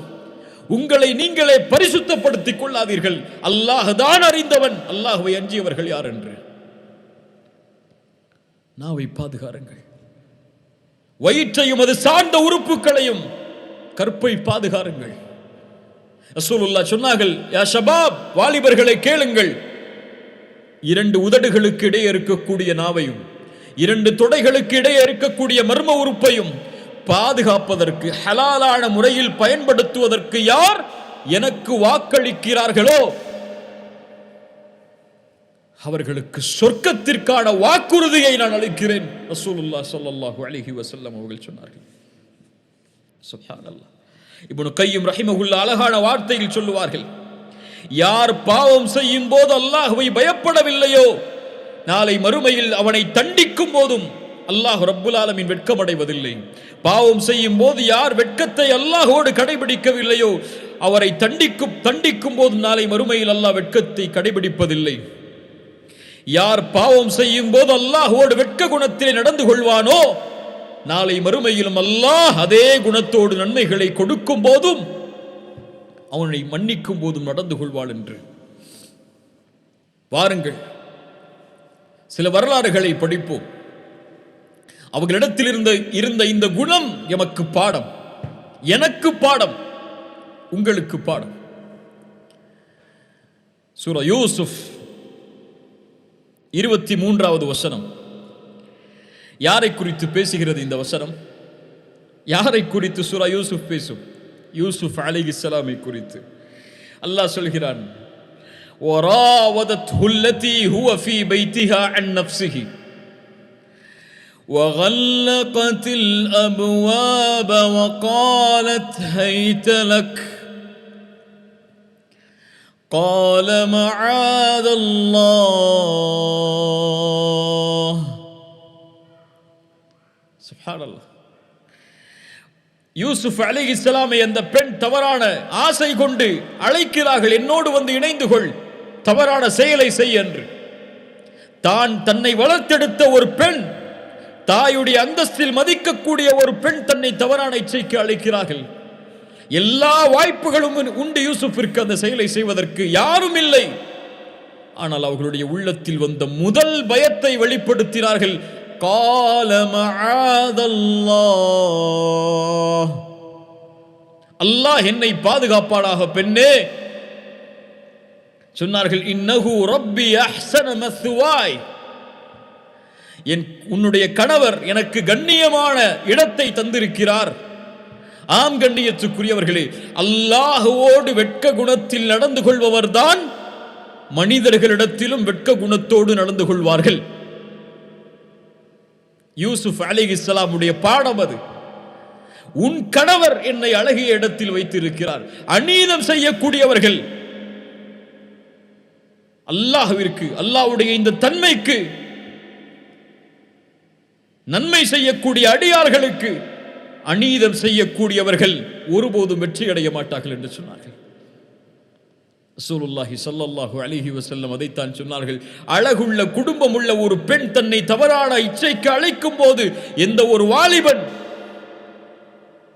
உங்களை நீங்களே பரிசுத்தப்படுத்திக் கொள்ளாதீர்கள். அல்லாஹ் தான் அறிந்தவன், அல்லாஹ்வை அஞ்சியவர்கள் யார் என்று. நாவை பாதுகாருங்கள், வயிற்றையும் அது சார்ந்த உறுப்புகளையும், கற்பை பாதுகாருங்கள். ரசூலுல்லாஹ் சொன்னார்கள், யா ஷபாப், வாலிபர்களை கேளுங்கள், இரண்டு உதடுகளுக்கு இடையே இருக்கக்கூடிய நாவையும், இரண்டு தொடைகளுக்கு இடையே இருக்கக்கூடிய மர்ம உறுப்பையும் பாதுகாப்பதற்கு, ஹலாலான முறையில் பயன்படுத்துவதற்கு யார் எனக்கு வாக்களிக்கிறார்களோ அவர்களுக்கு சொர்க்கத்திற்கான வாக்குறுதியை நான் அளிக்கிறேன். ரசூலுல்லாஹ் ஸல்லல்லாஹு அலைஹி வஸல்லம் அவர்கள் சொன்னார்கள். சுப்ஹானல்லாஹ். இப்னு கய்யிம் ரஹிமஹுல்லாஹ் அழகான வார்த்தையில் சொல்லுவார்கள், யார் பாவம் செய்யும் போது அல்லாஹ்வை பயப்படவில்லையோ நாளை மறுமையில் அவனை தண்டிக்கும் போதும் அல்லாஹ் ரப்புல் ஆலமீன் வெட்கமடைவதில்லை. பாவம் செய்யும் போது யார் வெட்கத்தை அல்லாஹ்வோடு கடைபிடிக்கவில்லையோ அவரை தண்டிக்கும் போதும் நாளை மறுமையில் அல்லாஹ் வெட்கத்தை கடைபிடிப்பதில்லை. யார் பாவம் செய்யும் போது அல்லாஹ்வோடு வெட்க குணத்திலே நடந்து கொள்வானோ நாளை மறுமையிலும் அல்லாஹ் அதே குணத்தோடு நன்மைகளை கொடுக்கும் போதும் அவனை மன்னிக்கும் போதும் நடந்து கொள்வாள் என்று. வாருங்கள், சில வரலாறுகளை படிப்போம். அவர்களிடத்தில் இருந்த இந்த குணம் எமக்கு பாடம், எனக்கு பாடம், உங்களுக்கு பாடம். சூரா யூசுப் 23வது வசனம். யாரை குறித்து பேசுகிறது இந்த வசனம்? யாரை குறித்து சூரா யூசுப் பேசும்? யூசுப் அலைஹிஸ்ஸலாமை குறித்து. அல்லாஹ் சொல்கிறான், وراودته التي هو في بيتها عن نفسه وغلقت الأبواب وقالت هيت لك قال معاذ الله. سبحان الله. யூசுப் அலைஹிஸ்ஸலாமை அந்த பெண் தவறான ஆசை கொண்டு அழைக்கிறார்கள், என்னோடு வந்து இணைந்து கொள், தவறான செயலை செய்ய என்று. தான் தன்னை வளர்த்தெடுத்த ஒரு பெண், தாயுடைய அந்தஸ்தில் மதிக்கக்கூடிய ஒரு பெண் தன்னை தவறான இச்சைக்கு அழைக்கிறார்கள். எல்லா வாய்ப்புகளும் உண்டு யூசுஃபிற்கு அந்த செயலை செய்வதற்கு, யாரும் இல்லை. ஆனால் அவர்களுடைய உள்ளத்தில் வந்த முதல் பயத்தை வெளிப்படுத்தினார்கள். கால மஆதல்லாஹ், அல்லாஹ் என்னை பாதுகாப்பானாக பெண்ணே. சொன்னார்கள், இன்னஹு ரப்பி அஹ்ஸன மஸ்வாய், உன்னுடைய கணவர் எனக்கு கண்ணியமான இடத்தை தந்திருக்கிறார். ஆம் கண்ணியத்துக்குரியவர்களே, அல்லாஹ்வோடு வெட்க குணத்தில் நடந்து கொள்பவர்தான் மனிதர்களிடத்திலும் வெட்க குணத்தோடு நடந்து கொள்வார்கள். யூசுப் அலைஹிஸ்ஸலாமுடைய பாடம் அது. உன் கணவர் என்னை அழகிய இடத்தில் வைத்திருக்கிறார். அநீதம் செய்யக்கூடியவர்கள் அல்லாஹ்விற்கு, அல்லாஹ்வுடைய இந்த தன்மைக்கு, நன்மை செய்யக்கூடிய அடியார்களுக்கு அநீதம் செய்யக்கூடியவர்கள் ஒருபோதும் வெற்றி அடைய மாட்டார்கள் என்று சொன்னார்கள். ரசூலுல்லாஹி ஸல்லல்லாஹு அலைஹி வஸல்லம் அதைத்தான் சொன்னார்கள். அழகுள்ள குடும்பம் உள்ள ஒரு பெண் தன்னை தவறான இச்சைக்கு அழைக்கும் போது எந்த ஒரு வாலிபன்,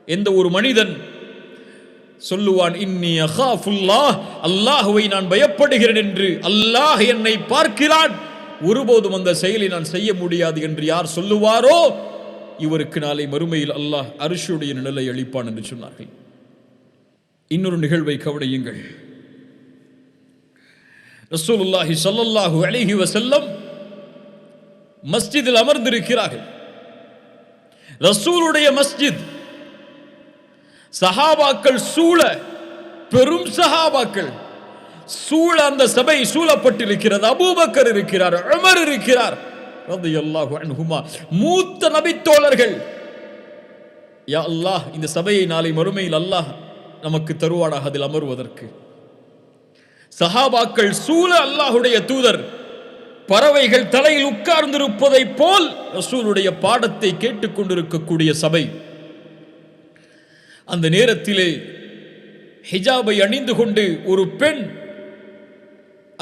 எந்த ஒரு மனிதன் சொல்லுவான், இன்னி அகாஃபுல்லாஹ், அல்லாஹ்வை நான் பயப்படுகிறேன் என்று, அல்லாஹ் என்னை பார்க்கிறான், ஒருபோதும் அந்த செயலை நான் செய்ய முடியாது என்று யார் சொல்லுவாரோ இவருக்கு நாளை மறுமையில் அல்லாஹ் அர்ஷுடைய நிழலை அளிப்பான் என்று சொன்னார்கள். இன்னொரு நிகழ்வை கவனியுங்கள். ரசூலுல்லாஹி ஸல்லல்லாஹு அலைஹி வஸல்லம் மஸ்ஜிதில் அமர்ந்திருக்கிறார்கள். ரசூலுடைய மஸ்ஜித், சஹாபாக்கள் சூழ, பெரும் சஹாபாக்கள் சூழ அந்த சபை சூழப்பட்டிருக்கிறது. அபூபக்கர் இருக்கிறார், உமர் இருக்கிறார் ரலியல்லாஹு அன்ஹுமா, மூத்த நபித்தோழர்கள். யா அல்லாஹ், இந்த சபையை நாளை மறுமையில் அல்லாஹ் நமக்கு தருவானாக அதில் அமர்வதற்கு. சஹாபாக்கள் சூழ அல்லாஹுடைய தூதர் பறவைகள் தலையில் உட்கார்ந்திருப்பதை போல் ரசூலுடைய பாடத்தை கேட்டுக்கொண்டிருக்கக்கூடிய சபை. அந்த நேரத்திலே ஹிஜாபை அணிந்து கொண்டு ஒரு பெண்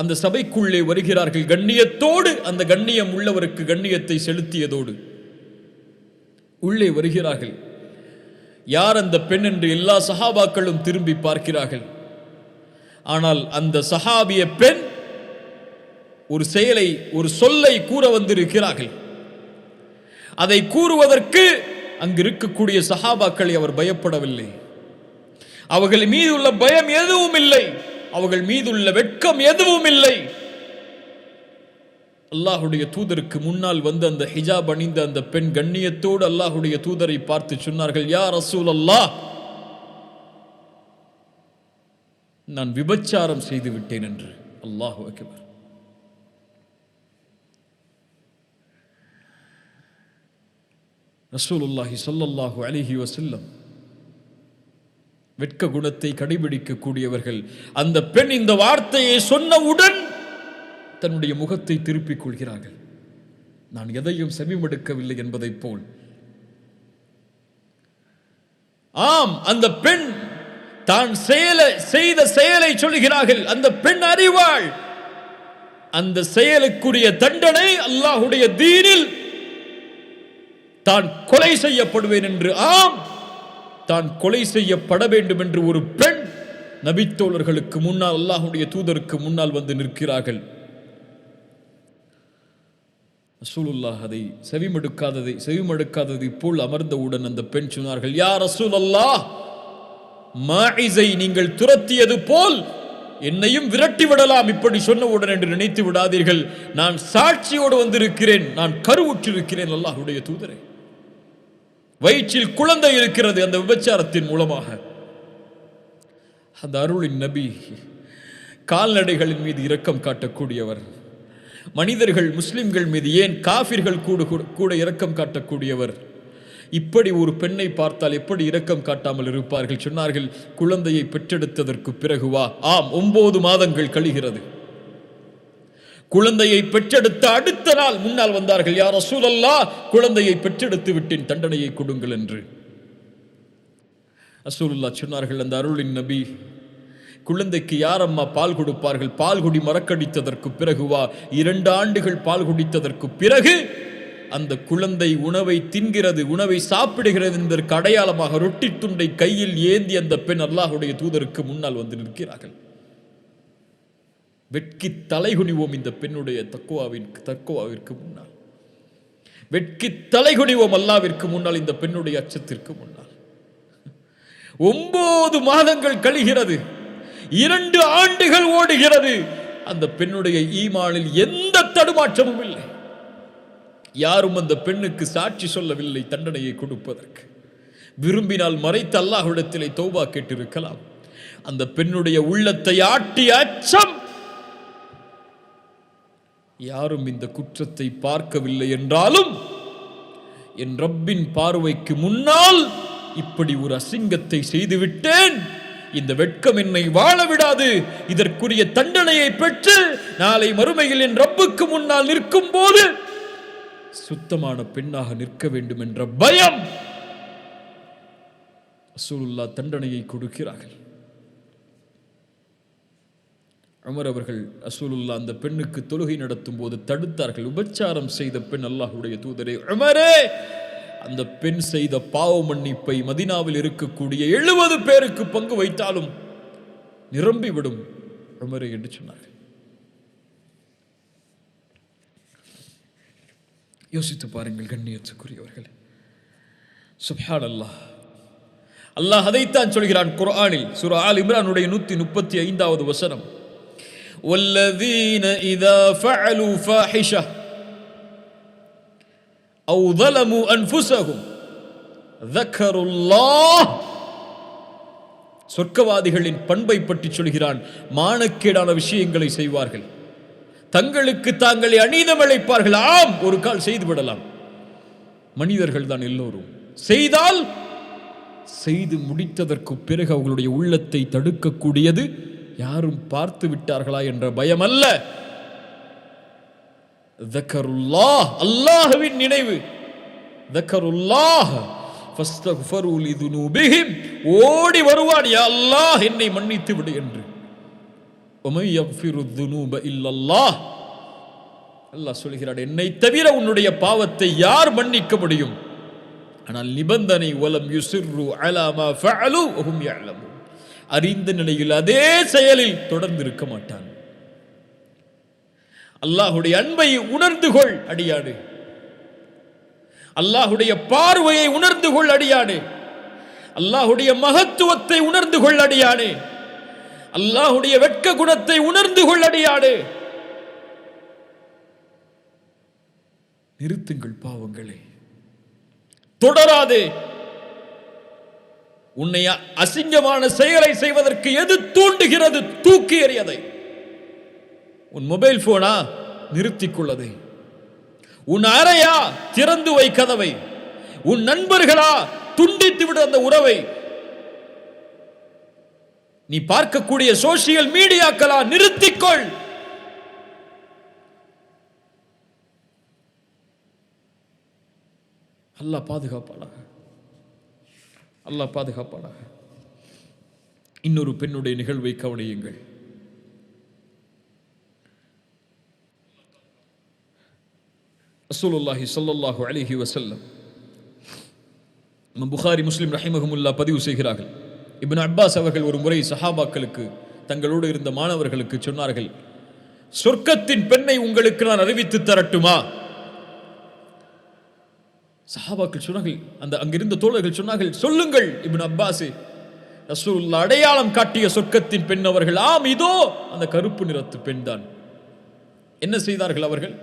அந்த சபைக்குள்ளே வருகிறார்கள். கண்ணியத்தோடு, அந்த கண்ணியம் உள்ளவருக்கு கண்ணியத்தை செலுத்தியதோடு உள்ளே வருகிறார்கள். யார் அந்த பெண் என்று எல்லா சஹாபாக்களும் திரும்பி பார்க்கிறார்கள். ஆனால் அந்த சஹாபிய பெண் ஒரு செயலை, ஒரு சொல்லை கூற வந்திருக்கிறார்கள். அதை கூறுவதற்கு அங்கு இருக்கக்கூடிய சஹாபாக்களை அவர் பயப்படவில்லை. அவர்கள் மீதுள்ள பயம் எதுவும் இல்லை, அவர்கள் மீதுள்ள வெட்கம் எதுவும் இல்லை. அல்லாஹுடைய தூதருக்கு முன்னால் வந்து அந்த ஹிஜாப் அணிந்த அந்த பெண் கண்ணியத்தோடு அல்லாஹுடைய தூதரை பார்த்து சொன்னார்கள், யா ரசூலல்லாஹ், நான் விபச்சாரம் செய்து விட்டேன் என்று. அல்லாஹு அக்பர். ரசூலுல்லாஹி ஸல்லல்லாஹு அலைஹி வஸல்லம் வெட்க குணத்தை கடைபிடிக்கக்கூடியவர்கள். அந்த பெண் இந்த வார்த்தையை சொன்னவுடன் தன்னுடைய முகத்தை திருப்பிக் கொள்கிறார்கள். நான் எதையும் செவிமடுக்கவில்லை என்பதைப் போல். ஆம், அந்த பெண் தான் செய்த செயலை சொல்கிறார்கள். அந்த பெண் அறிவாள். அந்த செயலுக்குரிய தண்டனை அல்லாஹுடைய தீனில் தான் கொலை செய்யப்படுவேன் என்று, ஆம், தான் கொலை செய்யப்பட வேண்டும் என்று ஒரு பெண் நபித்தோழர்களுக்கு முன்னால், அல்லாஹுடைய தூதருக்கு முன்னால் வந்து நிற்கிறார்கள். ரசூலுல்லாஹ் அதை செவிமடுக்காததை போல் அமர்ந்தவுடன் அந்த பெண் சொன்னார்கள், யா ரசூலல்லாஹ், மாஇஸை நீங்கள் துரத்தியது போல் என்னையும் விரட்டி விடலாம் இப்படி சொன்னவுடன் என்று நினைத்து விடாதீர்கள். நான் சாட்சியோடு வந்திருக்கிறேன், நான் கருவுற்றிருக்கிறேன். அல்லாஹுடைய தூதரே, வயிற்றில் குழந்தை இருக்கிறது அந்த விபச்சாரத்தின் மூலமாக. அந்த அருளின் நபி கால்நடைகளின் மீது இரக்கம் காட்டக்கூடியவர். மனிதர்கள், முஸ்லிம்கள் மீது, ஏன் காஃபிர்கள் கூட இரக்கம் காட்டக்கூடியவர். இப்படி ஒரு பெண்ணை பார்த்தால் எப்படி இரக்கம் காட்டாமல் இருப்பார்கள்? சொன்னார்கள், குழந்தையை பெற்றெடுத்ததற்கு பிறகு வா. ஆம், 9 மாதங்கள் கழிகிறது. குழந்தையை பெற்றெடுத்த அடுத்த நாள் முன்னால் வந்தார்கள், யா ரசூலல்லாஹ், குழந்தையை பெற்றெடுத்து விட்டேன், தண்டனையை கொடுங்கள் என்று. ரசூலுல்லாஹ் சொன்னார்கள், அந்த அருளின் நபி குழந்தைக்கு யார் அம்மா பால் கொடுப்பார்கள்? பால்குடி மறக்கடித்ததற்கு பிறகு 2 ஆண்டுகள் பால் குடித்ததற்கு பிறகு அந்த குழந்தை உணவை தின்கிறது, உணவை சாப்பிடுகிறது என்பதற்கு அடையாளமாக ரொட்டி துண்டை கையில் ஏந்தி அந்த பெண் அல்லாஹ்வுடைய தூதருக்கு முன்னால் வந்து நிற்கிறார்கள். வெட்கி தலைகுனிவோம் இந்த பெண்ணுடைய தக்குவாவிற்கு முன்னால். வெட்கி தலைகுனிவோம் அல்லாஹ்விற்கு முன்னால், இந்த பெண்ணுடைய அச்சத்திற்கு முன்னால். 9 மாதங்கள் கழிகிறது, 2 ஆண்டுகள் ஓடுகிறது. அந்த பெண்ணுடைய ஈமானில் எந்த தடுமாற்றமும் இல்லை. யாரும் அந்த பெண்ணுக்கு சாட்சி சொல்லவில்லை தண்டனையை கொடுப்பதற்கு. விரும்பினால் மறைத்து அல்லாஹ்விடத்திலே தௌபா கேட்டிருக்கலாம். அந்த பெண்ணுடைய உள்ளத்தை ஆட்டிய அச்சம். யாரும் இந்த குற்றத்தை பார்க்கவில்லை என்றாலும் என் ரப்பின் பார்வைக்கு முன்னால் இப்படி ஒரு அசிங்கத்தை செய்துவிட்டேன், இந்த வெட்கம் என்னை வாழ விடாது, இதற்குரிய தண்டனையை பெற்று நாளை மறுமையில் என் ரப்புக்கு முன்னால் நிற்கும் போது சுத்தமான பெண்ணாக நிற்க வேண்டும் என்ற பயம். ரசூலுல்லாஹ் தண்டனையை கொடுக்கிறார்கள். உமர் அவர்கள் ரசூலுல்லாஹ் அந்த பெண்ணுக்கு தொழுகை நடத்தும் போது தடுத்தார்கள். உபச்சாரம் செய்த பெண், அல்லாஹ்வுடைய தூதரே உமரே, அந்த பெண் செய்த பாவ மன்னிப்பை மதீனாவில் இருக்கக்கூடிய 70 பேருக்கு பங்கு வைத்தாலும் நிரம்பிவிடும் உமரே என்று சொன்னார்கள். யோசித்து பாருங்கள் கண்ணியத்துக்குரியவர்கள். சுப்ஹானல்லாஹ். அல்லாஹ் அதைத்தான் சொல்கிறான் குர்ஆனில், சூரா ஆல் இம்ரானுடைய 135வது வசனம். வல்லதீன இதா ஃபஅலு ஃபாஹிஷா அவ் ظلموا أنفسهم ذكروا الله. சொர்க்கவாதிகளின் பண்பை பற்றி சொல்கிறான். மானக்கேடான விஷயங்களை செய்வார்கள், தங்களுக்கு தாங்களே அநீதம் இழைப்பார்கள். ஆம், ஒரு கால் செய்து விடலாம், மனிதர்கள் தான் எல்லோரும். செய்தால் செய்து முடித்ததற்கு பிறகு அவர்களுடைய உள்ளத்தை தடுக்கக்கூடியது யாரும் பார்த்து விட்டார்களா என்ற பயம் அல்ல. தக்கருல்லாஹ், அல்லாஹ்வின் நினைவு. தக்கருல்லாஹ் ஃபஸ்தக்ஃபரு லிதுனூபிஹிம், ஓடி வருவான், யா அல்லாஹ் என்னை மன்னித்து விடு என்று. வமை யக்ஃபிரு ذுனூப இல்லல்லாஹ், அல்லாஹ் சொல்கிறார், என்னை தவிர உன்னுடைய பாவத்தை யார் மன்னிக்க முடியும்? ஆனால் நிபந்தனை, வலம் யுஸிர்ரு அலா மா ஃபஅலு வஹும் யஅலமூன், அறிந்த நிலையில் அதே செயலில் தொடர்ந்து இருக்க மாட்டான். அல்லாஹ்வுடைய அன்பை உணர்ந்து கொள் அடியானே, அல்லாஹ்வுடைய பார்வையை உணர்ந்து கொள் அடியானே, அல்லாஹ்வுடைய மகத்துவத்தை உணர்ந்து கொள் அடியானே, அல்லாஹ்வுடைய வெட்க குணத்தை உணர்ந்து கொள் அடியானே. நிறுத்துங்கள் பாவங்களே, தொடராதே. உன்னை அசிங்கமான செயலை செய்வதற்கு எது தூண்டுகிறது? தூக்கி எறியதை. உன் மொபைல் போனா நிறுத்திக் கொள்ளதை. உன் அறையா திறந்து வை கதவை. உன் நண்பர்களா துண்டித்து விடு அந்த உறவை. நீ பார்க்கக்கூடிய சோசியல் மீடியாக்களா நிறுத்திக்கொள். அல்லாஹ் பாதுகாப்பானாக, அல்லாஹ் பாதுகாப்பானாக. இன்னொரு பெண்ணுடைய நிகழ்வை கவனியுங்கள். ரசூலுல்லாஹி ஸல்லல்லாஹு அலைஹி வஸல்லம், புகாரி முஸ்லிம் ரஹிமஹுமுல்லாஹ் பதிவு செய்கிறார்கள். இப்னு அப்பாஸ் அவர்கள் ஒரு முறை சஹாபாக்களுக்கு, தங்களோடு இருந்த மாணவர்களுக்கு சொன்னார்கள், சொர்க்கத்தின் பெண்ணை உங்களுக்கு நான் அறிவித்து தரட்டுமா? சஹாபாக்கள் சொன்னார்கள், அங்கிருந்த தோழர்கள் சொன்னார்கள், சொல்லுங்கள் இப்னு அப்பாஸ். ரசூலுல்லாஹ் அடையாளம் காட்டிய சொர்க்கத்தின் பெண் அவர்கள். ஆம், இதோ அந்த கருப்பு நிறத்து பெண் தான். என்ன செய்தார்கள் அவர்கள்?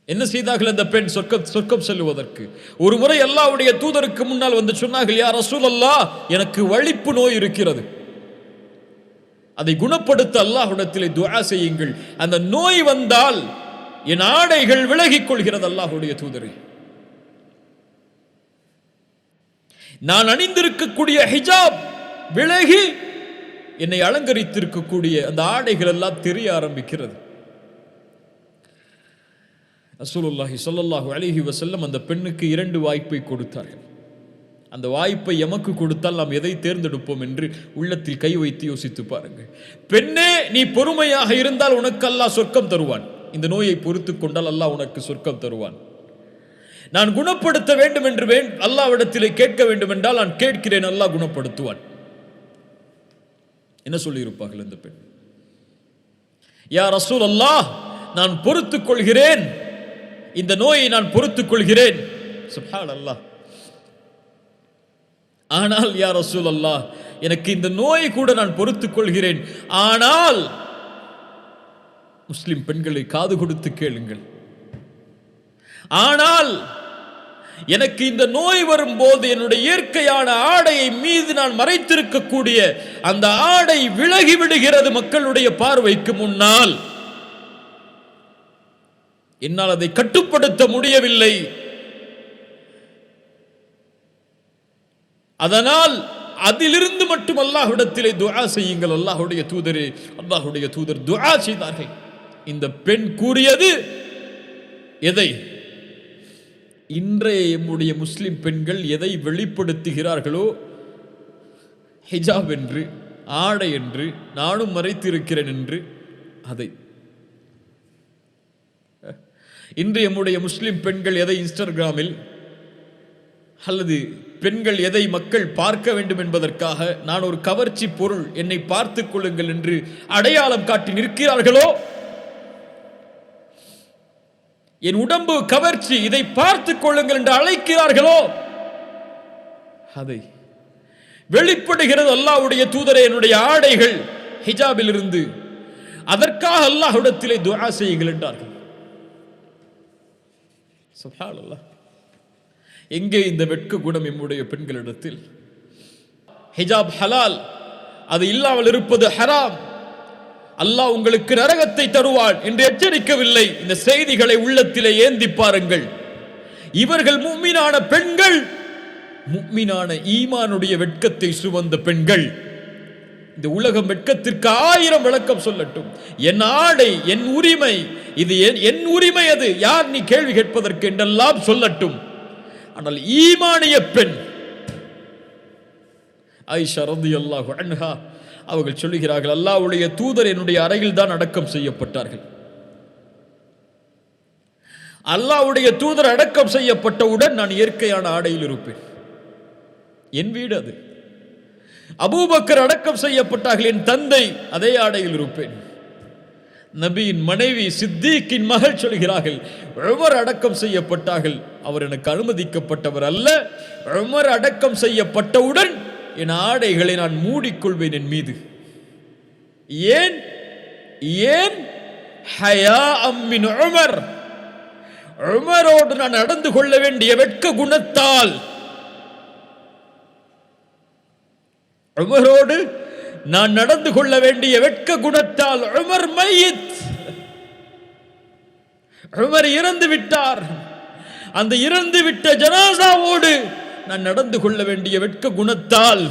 என்ன செய்தார்கள் அந்த பெண் சொர்க்கம் செல்லுவதற்கு? ஒரு முறை அல்லாஹ்வுடைய தூதருக்கு முன்னால் வந்து சொன்னார்கள், யா ரசூலல்லாஹ், எனக்கு வலிப்பு நோய் இருக்கிறது, அதை குணப்படுத்த அல்லாஹ்விடத்திலே துஆ செய்யுங்கள். அந்த நோய் வந்தால் என் ஆடைகள் விலகிக் கொள்கிறது. அல்லாஹ்வுடைய தூதரே, நான் அணிந்திருக்கக்கூடிய ஹிஜாப் விலகி என்னை அலங்கரித்திருக்கக்கூடிய அந்த ஆடைகள் எல்லாம் தெரிய ஆரம்பிக்கிறது. ரசூலுல்லாஹி ஸல்லல்லாஹு அலைஹி வஸல்லம் அந்த பெண்ணுக்கு 2 வாய்ப்பை கொடுத்தார்கள். அந்த வாய்ப்பை எமக்கு கொடுத்தால் நாம் எதை தேர்ந்தெடுப்போம் என்று உள்ளத்தில் கை வைத்து யோசித்து பாருங்கள். பெண்ணே, நீ பொறுமையாக இருந்தால் உனக்கு அல்லாஹ் சொர்க்கம் தருவான். இந்த நோயை பொறுத்து கொண்டால் அல்லாஹ் உனக்கு சொர்க்கம் தருவான். நான் குணப்படுத்த வேண்டும் என்று அல்லாஹ்விடத்திலே கேட்க வேண்டும் என்றால் நான் கேட்கிறேன், அல்லாஹ் குணப்படுத்துவான். என்ன சொல்லியிருப்பார்கள் இந்த பெண்? யா ரசூல் அல்லாஹ், நான் பொறுத்துக் கொள்கிறேன், இந்த நோயை நான் பொறுத்துக் கொள்கிறேன். சுப்ஹானல்லாஹ். ஆனால் யா ரசூல் அல்லாஹ், எனக்கு இந்த நோயை கூட நான் பொறுத்துக் கொள்கிறேன், ஆனால் முஸ்லிம் பெண்களை காது கொடுத்து கேளுங்கள், ஆனால் எனக்கு இந்த நோய் வரும்போது என்னுடைய இயற்கையான ஆடையை மீது நான் மறைத்திருக்கக்கூடிய அந்த ஆடை விலகி விடுகிறது மக்களுடைய பார்வைக்கு முன்னால். என்னால் அதை கட்டுப்படுத்த முடியவில்லை. அதனால் அதிலிருந்து மட்டும் அல்லாஹ்விடத்திலே துஆ செய்யுங்கள். அல்லாஹ்வுடைய தூதர் துஆ செய்தார்கள். இந்த பெண் கூறியது எதை? இன்றைய நம்முடைய முஸ்லிம் பெண்கள் எதை வெளிப்படுத்துகிறார்களோ, ஹிஜாப் என்று, ஆடை என்று, நானும் மறைத்திருக்கிறேன் என்று, அதை இன்று நம்முடைய முஸ்லிம் பெண்கள் எதை இன்ஸ்டாகிராமில் அல்லது பெண்கள் எதை மக்கள் பார்க்க வேண்டும் என்பதற்காக நான் ஒரு கவர்ச்சி பொருள், என்னை பார்த்துக் கொள்ளுங்கள் என்று அடையாளம் காட்டி நிற்கிறார்களோ, என் உடம்பு கவர்ச்சி, இதை பார்த்துக் கொள்ளுங்கள் என்று அழைக்கிறார்களோ, அதை வெளிப்படுகிறது அல்லாஹ்வுடைய தூதரே என்னுடைய ஆடைகள் ஹிஜாபில் இருந்து, அதற்காக அல்லாஹ்விடத்திலே துஆ செய்யுங்கள் என்றார்கள். சுப்ஹானல்லாஹ். எங்கே இந்த வெட்க குணம் நம்முடைய பெண்களிடத்தில்? ஹிஜாப் ஹலால், அது இல்லாமல் இருப்பது ஹராம். அல்லாஹ் உங்களுக்கு நரகத்தை தருவான் என்று எச்சரிக்கவில்லை. இந்த செய்திகளை உள்ளத்திலே ஏந்தி பாருங்கள். இவர்கள் முஃமினான பெண்கள், முஃமினான ஈமானுடைய வெட்கத்தை சுமந்த பெண்கள். இந்த உலகம் வெட்கத்திற்கு 1000 விளக்கம் சொல்லட்டும். என் ஆடை, என் உரிமை, இது என் உரிமை, அது யார் நீ கேள்வி கேட்பதற்கு என்றெல்லாம் சொல்லட்டும். ஆனால் ஈமானிய பெண் ஆயிஷா ரலியல்லாஹு அன்ஹா அவர்கள் சொல்லுகிறார்கள், அல்லாஹ்வுடைய தூதர் என்னுடைய அறையில் தான் அடக்கம் செய்யப்பட்டார்கள். அல்லாஹ்வுடைய தூதர் அடக்கம் செய்யப்பட்டவுடன் நான் இயற்கையான ஆடையில் இருப்பேன். என் வீடு அது. அபூபக்கர் அடக்கம் செய்யப்பட்டார்கள், என் தந்தை அதே ஆடையில் இருப்பேன். நபியின் மனைவி சித்திக்கின் மகள் சொல்கிறார்கள், உமர் அடக்கம் செய்யப்பட்டார்கள், அவர் எனக்கு அனுமதிக்கப்பட்டவர் அல்ல. உமர் அடக்கம் செய்யப்பட்டவுடன் என் ஆடைகளை நான் மூடிக்கொள்வேன் என் மீது. ஏன்? ஹயா மின் உமர், உமரோடு நான் நடந்து கொள்ள வேண்டிய வெட்க குணத்தால், உமரோடு நான் நடந்து கொள்ள வேண்டிய வெட்க குணத்தால். உமர் மையித், உமர் இறந்து விட்டார். அந்த இறந்து விட்ட ஜனாசாவோடு நான் நடந்து கொள்ள வேண்டிய வெட்க குணத்தால்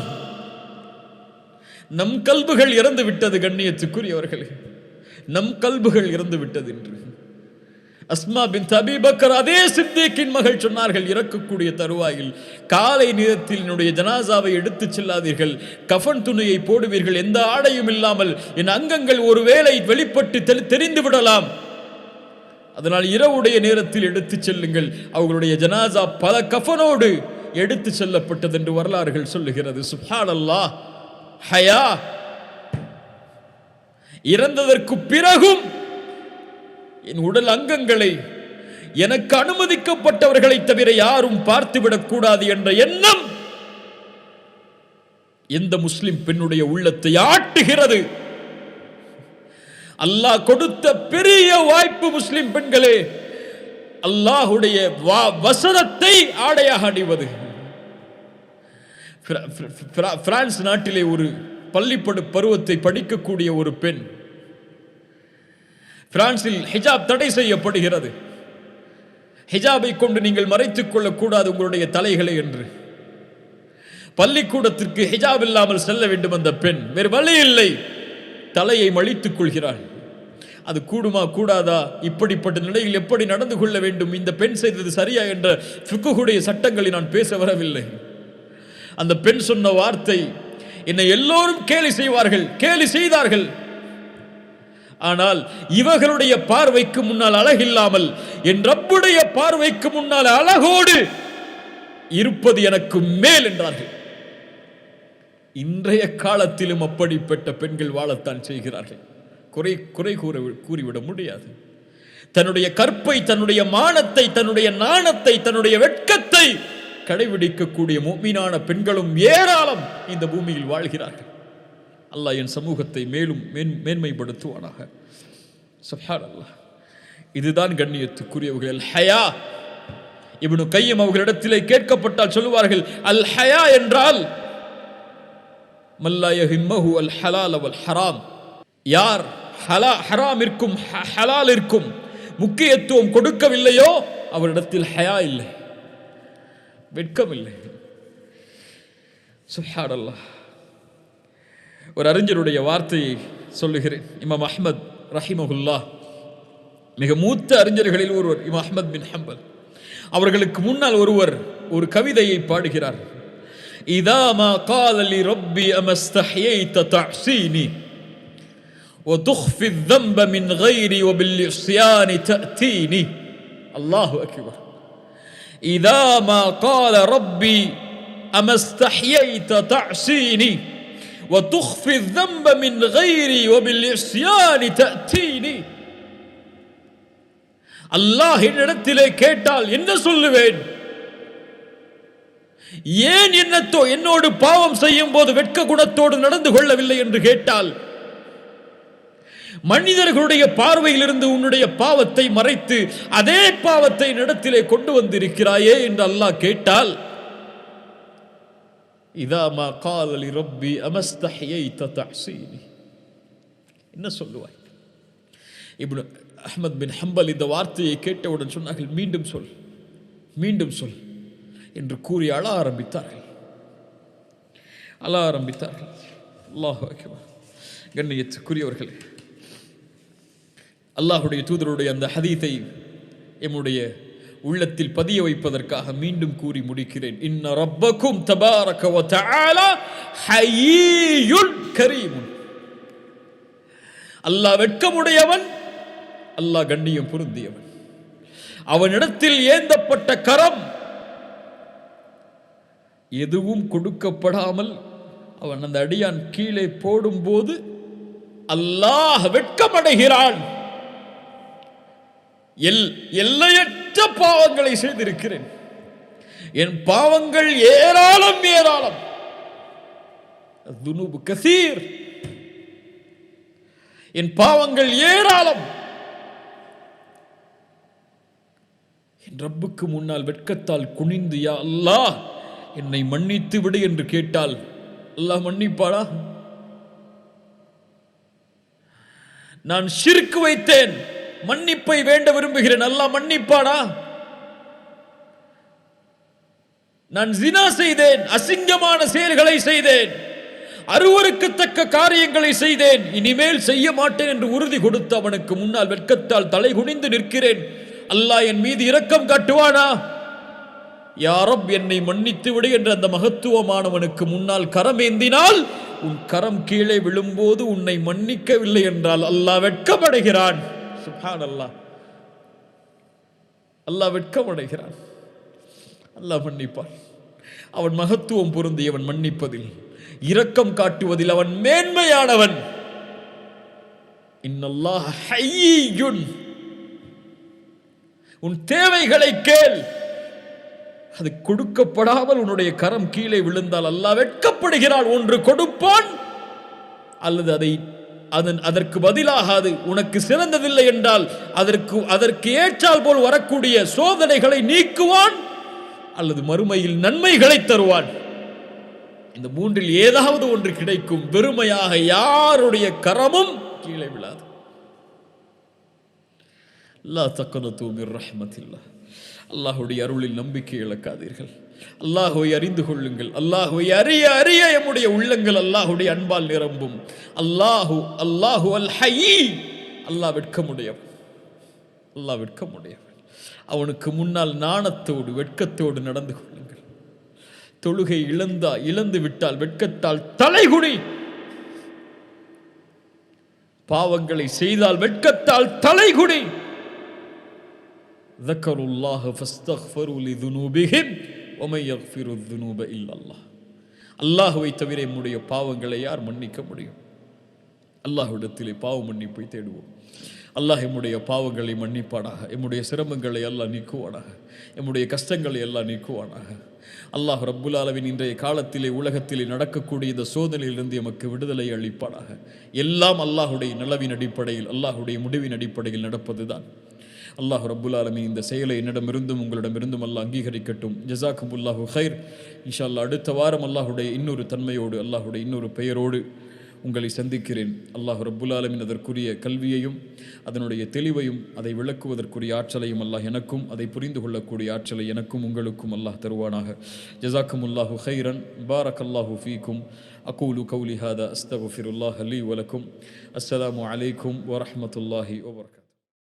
நம் கல்புகள் இறந்து விட்டது. கண்ணியத்துக்குரியவர்களே, நம் கல்புகள் இறந்து விட்டது என்று அஸ்மா பின் அபீ பக்கர் அதே சித்திக்கின் மகள் சொன்னார்கள், இறக்கக்கூடிய தருவாயில் காலை நேரத்தில் என்னுடைய ஜனாசாவை எடுத்துச் செல்லாதீர்கள், கஃன் துணியை போடுவீர்கள், எந்த ஆடையும் இல்லாமல் என் அங்கங்கள் ஒருவேளை வெளிப்பட்டு தெரிந்து விடலாம், அதனால் இரவுடைய நேரத்தில் எடுத்துச் செல்லுங்கள். அவர்களுடைய ஜனாசா பல கஃனோடு எடுத்து செல்லப்பட்டது என்று வரலாறுகள் சொல்லுகிறது. சுப்ஹானல்லாஹ். ஹயா, இறந்ததற்கு பிறகும் என் உடல் அங்கங்களை எனக்கு அனுமதிக்கப்பட்டவர்களை தவிர யாரும் பார்த்துவிடக் கூடாது என்ற எண்ணம் எந்த முஸ்லிம் பெண்ணுடைய உள்ளத்தை ஆட்டுகிறது? அல்லாஹ் கொடுத்த பெரிய வாய்ப்பு முஸ்லிம் பெண்களே, அல்லாஹ்வுடைய வசனத்தை ஆடையாக அணிவது. பிரான்ஸ் நாட்டிலே ஒரு பள்ளிப்படு பருவத்தை படிக்கக்கூடிய ஒரு பெண், பிரான்சில் ஹிஜாப் தடை செய்யப்படுகிறது. ஹிஜாபை கொண்டு நீங்கள் மறைத்துக் கொள்ளக்கூடாது உங்களுடைய தலைகளை என்று. பள்ளிக்கூடத்திற்கு ஹிஜாப் இல்லாமல் செல்ல வேண்டும் அந்த பெண். வேறு வழி இல்லை, தலையை மழித்துக் கொள்கிறாள். அது கூடுமா கூடாதா, இப்படிப்பட்ட நிலையில் எப்படி நடந்து கொள்ள வேண்டும், இந்த பெண் செய்தது சரியா என்ற ஃபிக்ஹுடைய சட்டங்களை நான் பேச வரவில்லை. அந்த பெண் சொன்ன வார்த்தை, என்னை எல்லோரும் கேலி செய்வார்கள், கேலி செய்தார்கள். ஆனால் இவர்களுடைய பார்வைக்கு முன்னால் அழகில்லாமல் என் ரப்புடைய பார்வைக்கு முன்னால் அழகோடு இருப்பது எனக்கு மேல் என்றார்கள். இன்றைய காலத்திலும் அப்படிப்பட்ட பெண்கள் வாழத்தான் செய்கிறார்கள். குறை கூறிவிட முடியாது. தன்னுடைய கற்பை, தன்னுடைய மானத்தை, தன்னுடைய நாணத்தை, தன்னுடைய வெட்கத்தை கடைபிடிக்கக்கூடிய முஃமினான பெண்களும் ஏராளம் இந்த பூமியில் வாழ்கிறார்கள். அல்லாஹ் என் சமூகத்தை மேலும் மேன்மைப்படுத்துவானாக. சுப்ஹானல்லாஹ். இதுதான் கண்ணியத்துக்குரியவர்கள் அல் ஹயா. இப்னு கையம் அவர்களிடத்திலே கேட்கப்பட்டால் சொல்லுவார்கள், அல் ஹயா என்றால் மல்லா யஹிம்மஹு அல் ஹலால வல் ஹராம். யார் ஹராமிற்கும் ஹலாலிற்கும் முக்கியத்துவம் கொடுக்கவில்லையோ அவரிடத்தில் ஹயா இல்லை, வெட்கம் இல்லை. சுப்ஹானல்லாஹ். ஒரு அறிஞருடைய வார்த்தையை சொல்லுகிறேன். இமாம் அஹ்மத் ரஹிமஹுல்லாஹ், மிக மூத்த அறிஞர்களில் ஒருவர் இமாம் அஹ்மத் பின் ஹம்பல். அவர்களுக்கு முன்னால் ஒருவர் ஒரு கவிதையை பாடுகிறார். இதா மா கால லி ரப்பி அமஸ்தஹ்யைத தஅஸீனி وتخفي الذنب من غيري وبالعصيان تأتيني. الله أكبر. إذا ما قال ربي أما استحييت تعصيني وتخفي الذنب من غيري وبالعصيان تأتيني. அல்லாஹ் என்னிடத்திலே கேட்டால் என்ன சொல்லுவேன்? ஏன் என்னோடு பாவம் செய்யும் போது வெட்க குணத்தோடு நடந்து கொள்ளவில்லை என்று கேட்டால், மனிதர்களுடைய பார்வையிலிருந்து உன்னுடைய பாவத்தை மறைத்து அதே பாவத்தை இடத்திலே கொண்டு வந்திருக்கிறாயே என்று அல்லாஹ் கேட்டால், இதா மா கால லி ரப்பி அமஸ்தஹ்யைத தஅஸீனி, என்ன சொல்லுவாய்? இப்னு அஹ்மத் பின் ஹம்பல் இந்த வார்த்தையை கேட்டவுடன் சொன்னார்கள், மீண்டும் சொல், மீண்டும் சொல் என்று கூறி அழ ஆரம்பித்தார்கள். அல்லாஹ் அக்பர். கண்ணியத்துக்குரியவர்களே, அல்லாஹுடைய தூதருடைய அந்த ஹதீஸை எம்முடைய உள்ளத்தில் பதிய வைப்பதற்காக மீண்டும் கூறி முடிக்கிறேன். இன்ன ரப்பக்கும் தபாரக வ தஆலா ஹய்யுன் கரீமுன். அல்லாஹ் வெட்கமுடையவன், அல்லாஹ் கண்ணியம் பொருந்தியவன். அவனிடத்தில் ஏந்தப்பட்ட கரம் எதுவும் கொடுக்கப்படாமல் அவன் அந்த அடியான் கீழே போடும்போது அல்லாஹ் வெட்கமடைகிறான். எல்லையற்ற பாவங்களை செய்திருக்கிறேன், என் பாவங்கள் ஏராளம் ஏராளம், துனூபு கசீர், என் பாவங்கள் ஏராளம். என் ரப்புக்கு முன்னால் வெட்கத்தால் குனிந்து, யா அல்லாஹ் என்னை மன்னித்து விடு என்று கேட்டால் அல்லாஹ் மன்னிப்பாடா? நான் ஷிர்க் வைத்தேன், மன்னிப்பை வேண்ட விரும்புகிறேன், அல்லாஹ் மன்னிப்பாடா? நான் ஜினா செய்தேன், அசிங்கமான செயல்களை செய்தேன், அருவருக்கத்தக்க காரியங்களை செய்தேன், இனிமேல் செய்ய மாட்டேன் என்று உறுதி கொடுத்து அவனுக்கு முன்னால் வெட்கத்தால் தலை குனிந்து நிற்கிறேன், அல்லாஹ் என் மீது இரக்கம் காட்டுவானா? யா ரப் என்னை மன்னித்து விடு என்று அந்த மகத்துவமானவனுக்கு முன்னால் கரமேந்தினால், உன் கரம் கீழே விழும்போது உன்னை மன்னிக்கவில்லை என்றால் அல்லாஹ் வெட்கமடைகிறான். சுப்ஹானல்லாஹ். அல்லாஹ் வெட்கமடைகிறான். அல்லாஹ் மன்னிப்பான். அவன் மகத்துவம் பொருந்தியவன், மன்னிப்பதில் இரக்கம் காட்டுவதில் அவன் மேன்மையானவன். இன்னல்லாஹ் ஹய்யுன். உன் தேவைகளை கேள், அது கொடுக்கப்படாமல் உன்னுடைய கரம் கீழே விழுந்தால் அல்லாஹ் வெட்கப்படுகிறான். ஒன்று கொடுப்பான், அல்லது அதற்கு பதிலாக அது உனக்கு சிறந்ததில்லை என்றால் அதற்கு ஏற்றால் போல் வரக்கூடிய சோதனைகளை நீக்குவான், அல்லது மறுமையில் நன்மைகளை தருவான். இந்த மூன்றில் ஏதாவது ஒன்று கிடைக்கும். வெறுமையாக யாருடைய கரமும் கீழே விழாது. லா தக்னது மிர் ரஹ்மத்தில்லாஹ். அல்லாஹுடைய அருளில் நம்பிக்கை இழக்காதீர்கள். அல்லாஹுவை அறிந்து கொள்ளுங்கள். அல்லாஹுவை அறிய அறிய எம்முடைய உள்ளங்கள் அல்லாஹுடைய அன்பால் நிரம்பும். அல்லாஹு அல் ஹய்யி. அல்லாஹ் வெட்கமுடையவன். அல்லாஹ் வெட்கமுடையவன். அவனுக்கு முன்னால் நாணத்தோடு வெட்கத்தோடு நடந்து கொள்ளுங்கள். தொழுகை இழந்து விட்டால் வெட்கத்தால் தலைகுனி. பாவங்களை செய்தால் வெட்கத்தால் தலைகுனி. ذكروا فاستغفروا لذنوبهم ومن يغفر الذنوب الا الله. அல்லாஹ்வை தவிர நம்முடைய பாவங்களை யார் மன்னிக்க முடியும்? அல்லாஹ்விடத்திலே பாவ மன்னிப்பை தேடுவோம். அல்லாஹ் நம்முடைய பாவங்களை மன்னிப்பானாக. நம்முடைய சிரமங்களை எல்லாம் நீக்குவானாக. நம்முடைய கஷ்டங்களை எல்லாம் நீக்குவானாக. அல்லாஹ் ரப்புல் ஆலமீன் இன்றைய காலத்திலே உலகத்திலே நடக்கக்கூடிய இந்த சோதனையிலிருந்து எமக்கு விடுதலை அளிப்பானாக. எல்லாம் அல்லாஹுடைய நலவின் அடிப்படையில், அல்லாஹுடைய முடிவின் அடிப்படையில் நடப்பதுதான். அல்லாஹ் ரப்புல் ஆலமீன் இந்த செயலை என்னிடமிருந்தும் உங்களிடமிருந்தும் அல்லாஹ் அங்கீகரிக்கட்டும். ஜஸாக்குமுல்லாஹு ஹைர். இன்ஷா அல்லாஹ் அடுத்த வாரம் அல்லாஹுடைய இன்னொரு தன்மையோடு, அல்லாஹுடைய இன்னொரு பெயரோடு உங்களை சந்திக்கிறேன். அல்லாஹ் ரப்புல் ஆலமீன் அதற்குரிய கல்வியையும் அதனுடைய தெளிவையும் அதை விளக்குவதற்குரிய ஆற்றலையும் அல்லாஹ் எனக்கும் அதை புரிந்து கொள்ளக்கூடிய ஆற்றலை எனக்கும் உங்களுக்கும் அல்லாஹ் தருவானாக. ஜஸாக்குமுல்லாஹு ஹைரன். பாரக்கல்லாஹு ஃபீக்கும். அகூலு கௌலி ஹாதா அஸ்தக்ஃபிருல்லாஹ லீ வலக்கும். அஸ்ஸலாமு அலைக்கும் வரஹ்மத்துல்லாஹி வபரகாத்துஹு.